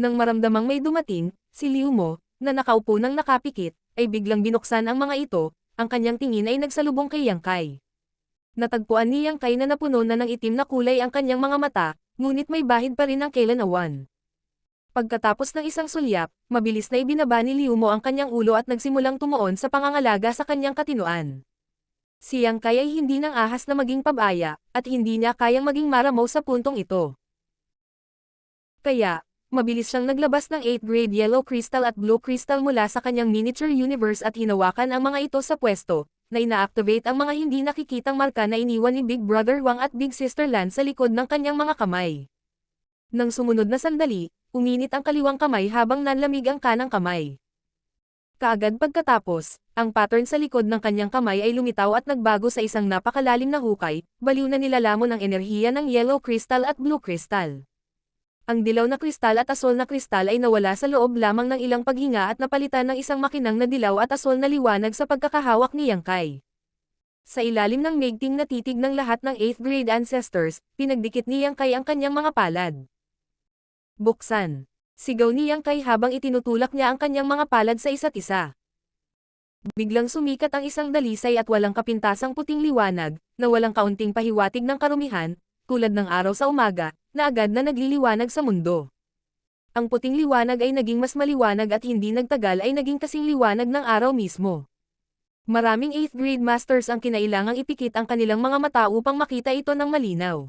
Nang maramdamang may dumating, si Liu mo, na nakaupo ng nakapikit, ay biglang binuksan ang mga ito, ang kanyang tingin ay nagsalubong kay Yang Kai. Natagpuan ni Yang Kai na napuno na ng itim na kulay ang kanyang mga mata, ngunit may bahid pa rin ang kailanawan. Pagkatapos ng isang sulyap, mabilis na ibinaba ni Liu mo ang kanyang ulo at nagsimulang tumuon sa pangangalaga sa kanyang katinoan. Si Yang Kai ay hindi nang ahas na maging pabaya, at hindi niya kayang maging maramaw sa puntong ito. Kaya, mabilis siyang naglabas ng 8th grade yellow crystal at blue crystal mula sa kanyang miniature universe at hinawakan ang mga ito sa pwesto, na ina-activate ang mga hindi nakikitang marka na iniwan ni Big Brother Wang at Big Sister Lan sa likod ng kanyang mga kamay. Nang sumunod na sandali, uminit ang kaliwang kamay habang nanlamig ang kanang kamay. Kaagad pagkatapos, ang pattern sa likod ng kanyang kamay ay lumitaw at nagbago sa isang napakalalim na hukay, baliw na nilalamon ang enerhiya ng yellow crystal at blue crystal. Ang dilaw na kristal at asol na kristal ay nawala sa loob lamang ng ilang paghinga at napalitan ng isang makinang na dilaw at asol na liwanag sa pagkakahawak ni Yang Kai. Sa ilalim ng maigting na titig ng lahat ng 8th grade ancestors, pinagdikit ni Yang Kai ang kanyang mga palad. Buksan. Sigaw ni Yang Kai habang itinutulak niya ang kanyang mga palad sa isa't isa. Biglang sumikat ang isang dalisay at walang kapintasang puting liwanag, na walang kaunting pahiwatig ng karumihan, tulad ng araw sa umaga, na agad na nagliliwanag sa mundo. Ang puting liwanag ay naging mas maliwanag at hindi nagtagal ay naging kasing liwanag ng araw mismo. Maraming 8th grade masters ang kinailangang ipikit ang kanilang mga mata upang makita ito ng malinaw.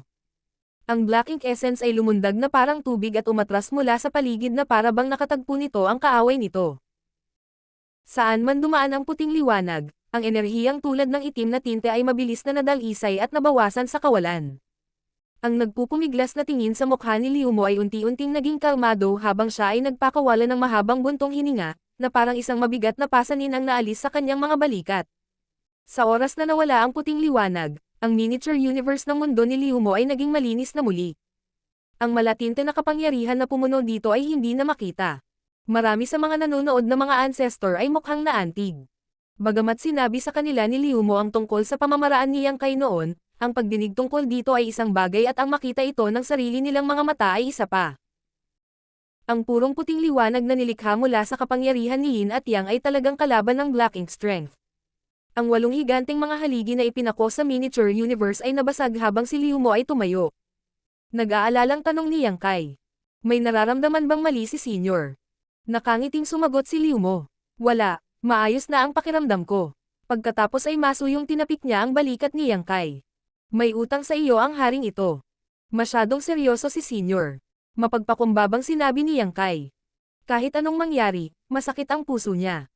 Ang Black Ink Essence ay lumundag na parang tubig at umatras mula sa paligid na para bang nakatagpo nito ang kaaway nito. Saan man dumaan ang puting liwanag, ang enerhiyang tulad ng itim na tinte ay mabilis na nadalisay at nabawasan sa kawalan. Ang nagpupumiglas na tingin sa mukha ni Liu mo ay unti-unting naging kalmado habang siya ay nagpakawala ng mahabang buntong hininga, na parang isang mabigat na pasanin ang naalis sa kanyang mga balikat. Sa oras na nawala ang puting liwanag, ang miniature universe ng mundo ni Liu mo ay naging malinis na muli. Ang malatinte na kapangyarihan na pumuno dito ay hindi na makita. Marami sa mga nanonood na mga ancestor ay mukhang naantig. Bagamat sinabi sa kanila ni Liu mo ang tungkol sa pamamaraan ni Yang Kai noon, ang pagdinig tungkol dito ay isang bagay at ang makita ito ng sarili nilang mga mata ay isa pa. Ang purong puting liwanag na nilikha mula sa kapangyarihan ni Yin at Yang ay talagang kalaban ng Black Ink Strength. Ang 8 higanteng mga haligi na ipinako sa miniature universe ay nabasag habang si Liu Mo ay tumayo. Nag-aalalang tanong ni Yang Kai. May nararamdaman bang mali si Senior? Nakangiting sumagot si Liu Mo. Wala, maayos na ang pakiramdam ko. Pagkatapos ay masuyong tinapik niya ang balikat ni Yang Kai. May utang sa iyo ang haring ito. Masyadong seryoso si Senior. Mapagpakumbabang sinabi ni Yang Kai. Kahit anong mangyari, masakit ang puso niya.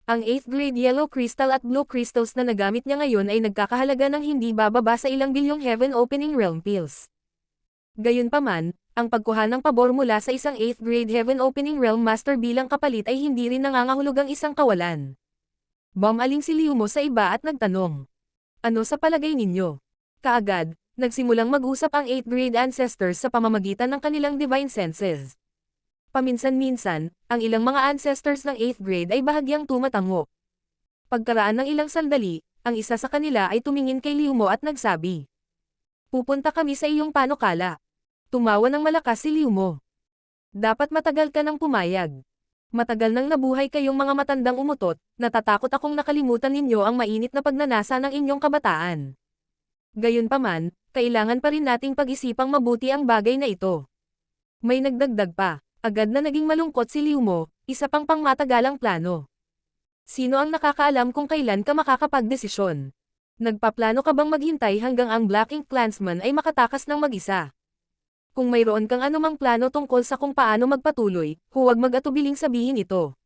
Ang 8th grade yellow crystal at blue crystals na nagamit niya ngayon ay nagkakahalaga ng hindi bababa sa ilang bilyong heaven opening realm pills. Gayunpaman, ang pagkuha ng pabor mula sa isang 8th grade heaven opening realm master bilang kapalit ay hindi rin nangangahulugang isang kawalan. Bumaling si Liu Mo sa iba at nagtanong. Ano sa palagay ninyo? Kaagad, nagsimulang mag-usap ang 8th grade ancestors sa pamamagitan ng kanilang divine senses. Paminsan-minsan, ang ilang mga ancestors ng 8th grade ay bahagyang tumatango. Pagkaraan ng ilang sandali, ang isa sa kanila ay tumingin kay Liu Mo at nagsabi. Pupunta kami sa iyong panukala. Tumawa ng malakas si Liu Mo. Dapat matagal ka nang pumayag. Matagal nang nabuhay kayong mga matandang umutot, natatakot akong nakalimutan ninyo ang mainit na pagnanasa ng inyong kabataan. Gayunpaman, kailangan pa rin nating pag-isipang mabuti ang bagay na ito. May nagdagdag pa, agad na naging malungkot si Liu Mo, isa pang pangmatagalang plano. Sino ang nakakaalam kung kailan ka makakapagdesisyon? Nagpaplano ka bang maghintay hanggang ang Black Ink Clansman ay makatakas ng mag-isa? Kung mayroon kang anumang plano tungkol sa kung paano magpatuloy, huwag mag-atubiling sabihin ito.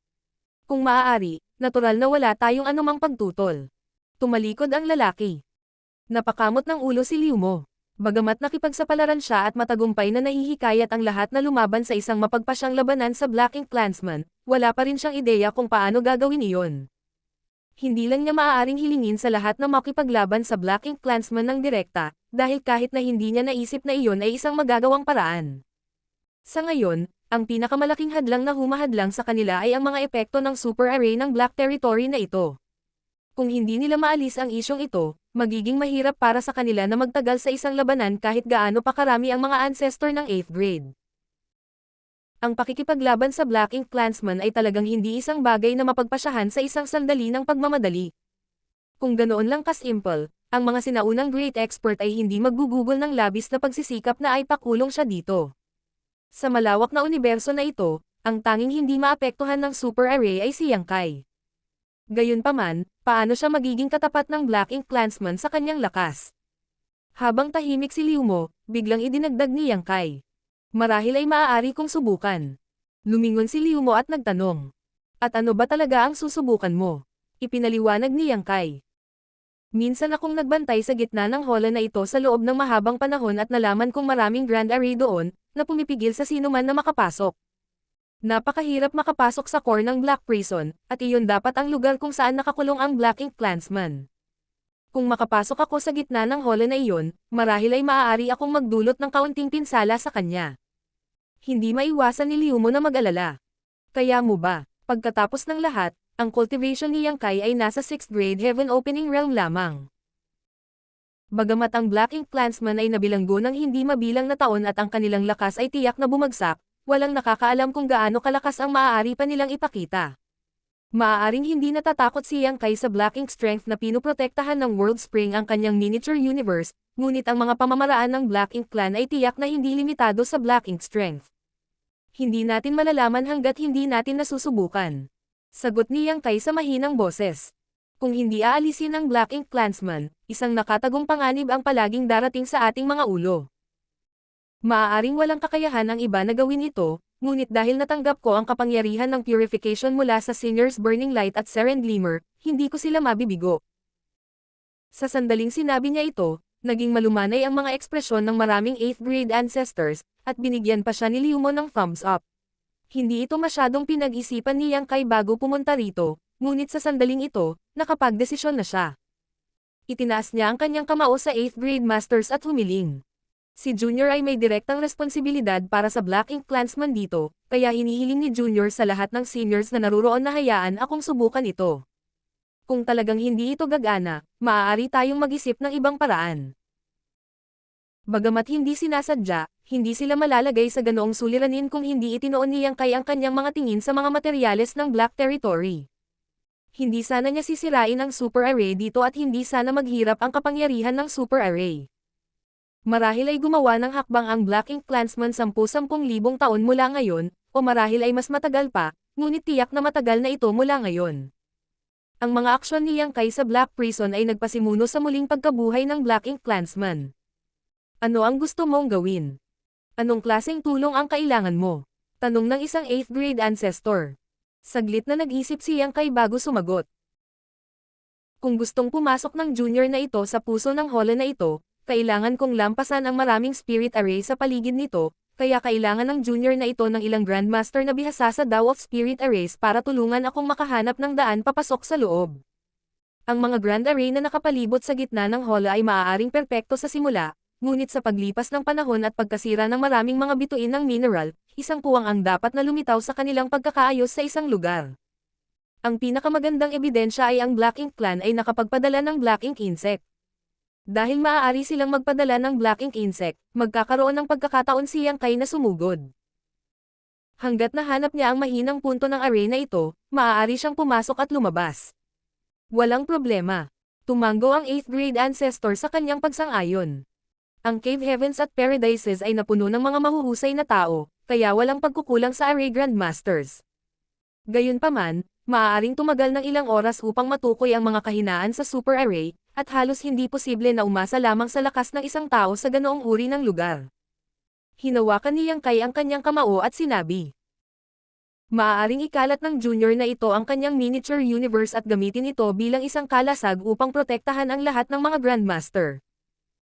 Kung maaari, natural na wala tayong anumang pagtutol. Tumalikod ang lalaki. Napakamot ng ulo si Liu Mo. Bagamat nakipagsapalaran siya at matagumpay na nahihikayat ang lahat na lumaban sa isang mapagpasyang labanan sa Black Ink Clansman, wala pa rin siyang ideya kung paano gagawin iyon. Hindi lang niya maaaring hilingin sa lahat na makipaglaban sa Black Ink Clansman ng direkta, dahil kahit na hindi niya naisip na iyon ay isang magagawang paraan. Sa ngayon, ang pinakamalaking hadlang na humahadlang sa kanila ay ang mga epekto ng super array ng Black Territory na ito. Kung hindi nila maalis ang isyong ito, magiging mahirap para sa kanila na magtagal sa isang labanan kahit gaano pa karami ang mga ancestor ng 8th grade. Ang pakikipaglaban sa Black Ink Clansman ay talagang hindi isang bagay na mapagpasyahan sa isang sandali ng pagmamadali. Kung ganoon lang kasimple, ang mga sinaunang great expert ay hindi maggugugol ng labis na pagsisikap na ay pakulong siya dito. Sa malawak na universo na ito, ang tanging hindi maapektuhan ng super array ay si Yang Kai. Gayunpaman, paano siya magiging katapat ng Black Ink Clansman sa kanyang lakas? Habang tahimik si Liu Mo, biglang idinagdag ni Yang Kai. Marahil ay maaari kong subukan. Lumingon si Liu Mo at nagtanong. At ano ba talaga ang susubukan mo? Ipinaliwanag ni Yang Kai. Minsan akong nagbantay sa gitna ng hola na ito sa loob ng mahabang panahon at nalaman kong maraming grand array doon, na pumipigil sa sino man na makapasok. Napakahirap makapasok sa core ng Black Prison, at iyon dapat ang lugar kung saan nakakulong ang Black Ink Clansman. Kung makapasok ako sa gitna ng hola na iyon, marahil ay maaari akong magdulot ng kaunting pinsala sa kanya. Hindi maiwasan ni Liu Mo na mag-alala. Kaya mo ba, pagkatapos ng lahat, ang cultivation ni Yang Kai ay nasa 6th grade heaven opening realm lamang. Bagamat ang Black Ink Clansman ay nabilanggo ng hindi mabilang na taon at ang kanilang lakas ay tiyak na bumagsak, walang nakakaalam kung gaano kalakas ang maaari pa nilang ipakita. Maaaring hindi natatakot si Yang Kai sa Black Ink Strength na pinuprotektahan ng World Spring ang kanyang miniature universe, ngunit ang mga pamamaraan ng Black Ink Clan ay tiyak na hindi limitado sa Black Ink Strength. Hindi natin malalaman hanggat hindi natin nasusubukan. Sagot ni Yang Kai sa mahinang boses. Kung hindi aalisin ang Black Ink Clansman, isang nakatagong panganib ang palaging darating sa ating mga ulo. Maaaring walang kakayahan ang iba na gawin ito, ngunit dahil natanggap ko ang kapangyarihan ng purification mula sa Singer's Burning Light at Seren Glimmer, hindi ko sila mabibigo. Sa sandaling sinabi niya ito, naging malumanay ang mga ekspresyon ng maraming 8th grade ancestors, at binigyan pa siya ni Liu Mo ng thumbs up. Hindi ito masyadong pinag-isipan ni Yang Kai bago pumunta rito, ngunit sa sandaling ito, nakapagdesisyon na siya. Itinaas niya ang kanyang kamao sa 8th grade masters at humiling. Si Junior ay may direktang responsibilidad para sa Black Ink Clansman dito, kaya hinihiling ni Junior sa lahat ng seniors na naruroon na hayaan akong subukan ito. Kung talagang hindi ito gagana, maaari tayong mag-isip ng ibang paraan. Bagamat hindi sinasadya, hindi sila malalagay sa ganoong suliranin kung hindi itinoon ni Yang Kai ang kanyang mga tingin sa mga materyales ng Black Territory. Hindi sana niya sisirain ang Super Array dito at hindi sana maghirap ang kapangyarihan ng Super Array. Marahil ay gumawa ng hakbang ang Black Ink Clansman 10,000 taon mula ngayon, o marahil ay mas matagal pa, ngunit tiyak na matagal na ito mula ngayon. Ang mga aksyon ni Yang Kai sa Black Prison ay nagpasimuno sa muling pagkabuhay ng Black Ink Clansman. Ano ang gusto mong gawin? Anong klaseng tulong ang kailangan mo? Tanong ng isang 8th grade ancestor. Saglit na nag-isip si Yang Kai bago sumagot. Kung gustong pumasok ng junior na ito sa puso ng holo na ito, kailangan kong lampasan ang maraming spirit array sa paligid nito, kaya kailangan ng junior na ito ng ilang grandmaster na bihasa sa Dao of Spirit Arrays para tulungan akong makahanap ng daan papasok sa loob. Ang mga grand array na nakapalibot sa gitna ng holo ay maaaring perpekto sa simula, ngunit sa paglipas ng panahon at pagkasira ng maraming mga bituin ng mineral, isang puwang ang dapat na lumitaw sa kanilang pagkakaayos sa isang lugar. Ang pinakamagandang ebidensya ay ang Black Ink Clan ay nakapagpadala ng Black Ink Insect. Dahil maaari silang magpadala ng Black Ink Insect, magkakaroon ng pagkakataon si Yang Kai na sumugod. Hanggat nahanap niya ang mahinang punto ng array na ito, maaari siyang pumasok at lumabas. Walang problema. Tumango ang 8th grade ancestor sa kanyang pagsang-ayon. Ang Cave Heavens at Paradises ay napuno ng mga mahuhusay na tao, kaya walang pagkukulang sa array grandmasters. Gayunpaman, maaaring tumagal ng ilang oras upang matukoy ang mga kahinaan sa super array, at halos hindi posible na umasa lamang sa lakas ng isang tao sa ganoong uri ng lugar. Hinawakan ni Yang Kai ang kanyang kamao at sinabi. Maaaring ikalat ng junior na ito ang kanyang miniature universe at gamitin ito bilang isang kalasag upang protektahan ang lahat ng mga grandmaster.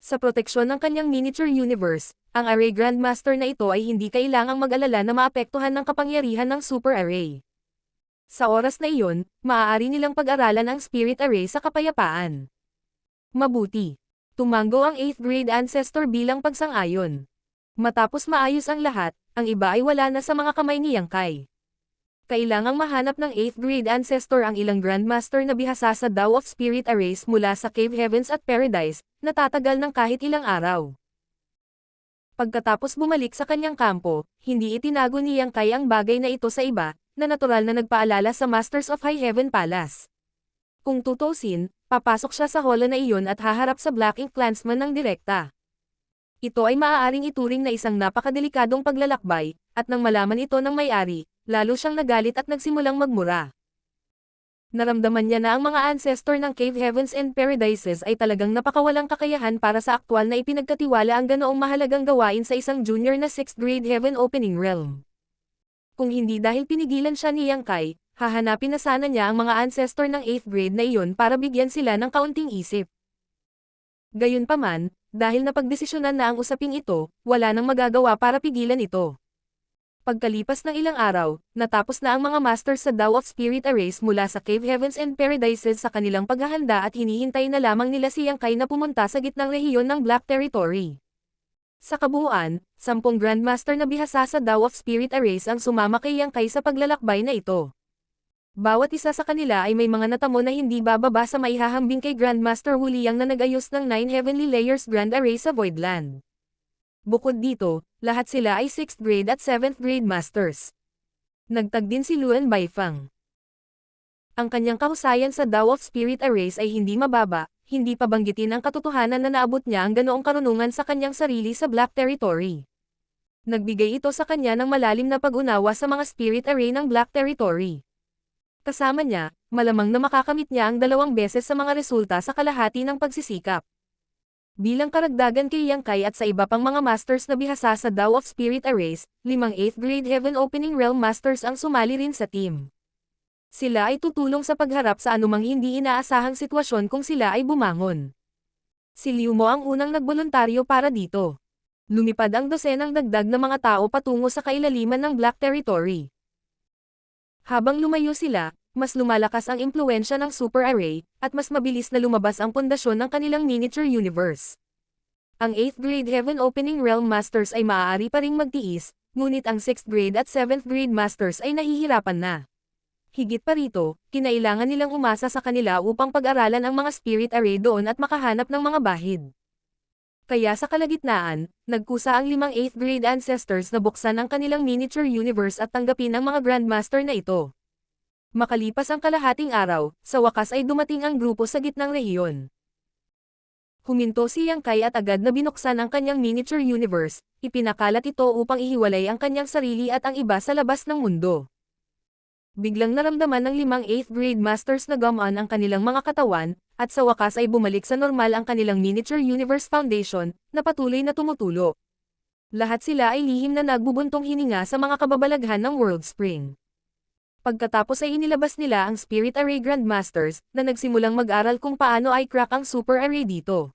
Sa proteksyon ng kanyang miniature universe, ang array grandmaster na ito ay hindi kailangang mag-alala na maapektuhan ng kapangyarihan ng super array. Sa oras na iyon, maaari nilang pag-aralan ang spirit array sa kapayapaan. Mabuti. Tumango ang 8th grade ancestor bilang pagsang-ayon. Matapos maayos ang lahat, ang iba ay wala na sa mga kamay ni Yang Kai. Kailangang mahanap ng 8th grade ancestor ang ilang grandmaster na bihasa sa Dao of Spirit Arrays mula sa Cave Heavens at Paradise, na tatagal ng kahit ilang araw. Pagkatapos bumalik sa kanyang kampo, hindi itinago ni Yang Kai ang bagay na ito sa iba, na natural na nagpaalala sa Masters of High Heaven Palace. Kung tutusin, papasok siya sa holo na iyon at haharap sa Black Ink Clansman ng direkta. Ito ay maaaring ituring na isang napakadelikadong paglalakbay, at nang malaman ito ng may-ari, lalo siyang nagalit at nagsimulang magmura. Naramdaman niya na ang mga ancestor ng Cave Heavens and Paradises ay talagang napakawalang kakayahan para sa aktwal na ipinagkatiwala ang ganoong mahalagang gawain sa isang junior na 6th grade Heaven Opening Realm. Kung hindi dahil pinigilan siya ni Yang Kai, hahanapin na sana niya ang mga ancestor ng 8th grade na iyon para bigyan sila ng kaunting isip. Gayunpaman, dahil napagdesisyonan na ang usaping ito, wala nang magagawa para pigilan ito. Pagkalipas ng ilang araw, natapos na ang mga masters sa Dao of Spirit Arrays mula sa Cave Heavens and Paradises sa kanilang paghahanda at hinihintay na lamang nila si Yang Kai na pumunta sa gitnang rehiyon ng Black Territory. Sa kabuuan, 10 Grandmaster na bihasa sa Dao of Spirit Arrays ang sumama kay Yang Kai sa paglalakbay na ito. Bawat isa sa kanila ay may mga natamo na hindi bababa sa maihahambing kay Grandmaster Wu Liang na nag-ayos ng 9 Heavenly Layers Grand Array sa Voidland. Bukod dito, lahat sila ay 6th grade at 7th grade masters. Nagtag din si Luan Baifang. Ang kanyang kahusayan sa Dao of Spirit Arrays ay hindi mababa, hindi pa banggitin ang katotohanan na naabot niya ang ganoong karunungan sa kanyang sarili sa Black Territory. Nagbigay ito sa kanya ng malalim na pag-unawa sa mga spirit array ng Black Territory. Kasama niya, malamang na makakamit niya ang 2 beses sa mga resulta sa kalahati ng pagsisikap. Bilang karagdagan kay Yang Kai at sa iba pang mga masters na bihasa sa Dao of Spirit Arrays, 5 8th grade Heaven Opening Realm Masters ang sumali rin sa team. Sila ay tutulong sa pagharap sa anumang hindi inaasahang sitwasyon kung sila ay bumangon. Si Liu Mo ang unang nagboluntaryo para dito. Lumipad ang dosenang dagdag na mga tao patungo sa kailaliman ng Black Territory. Habang lumayo sila, mas lumalakas ang impluwensya ng Super Array, at mas mabilis na lumabas ang pundasyon ng kanilang miniature universe. Ang 8th grade Heaven Opening Realm Masters ay maaari pa ring magtiis, ngunit ang 6th grade at 7th grade Masters ay nahihirapan na. Higit pa rito, kinailangan nilang umasa sa kanila upang pag-aralan ang mga spirit array doon at makahanap ng mga bahid. Kaya sa kalagitnaan, nagkusa ang 5 8th grade ancestors na buksan ang kanilang miniature universe at tanggapin ang mga Grandmaster na ito. Makalipas ang kalahating araw, sa wakas ay dumating ang grupo sa gitnang rehiyon. Huminto si Yang Kai at agad na binuksan ang kanyang miniature universe, ipinakalat ito upang ihiwalay ang kanyang sarili at ang iba sa labas ng mundo. Biglang naramdaman ng 5 8th grade masters na gumaan ang kanilang mga katawan, at sa wakas ay bumalik sa normal ang kanilang miniature universe foundation, na patuloy na tumutulo. Lahat sila ay lihim na nagbubuntong hininga sa mga kababalaghan ng World Spring. Pagkatapos ay inilabas nila ang Spirit Array Grandmasters, na nagsimulang mag-aral kung paano i-crack ang Super Array dito.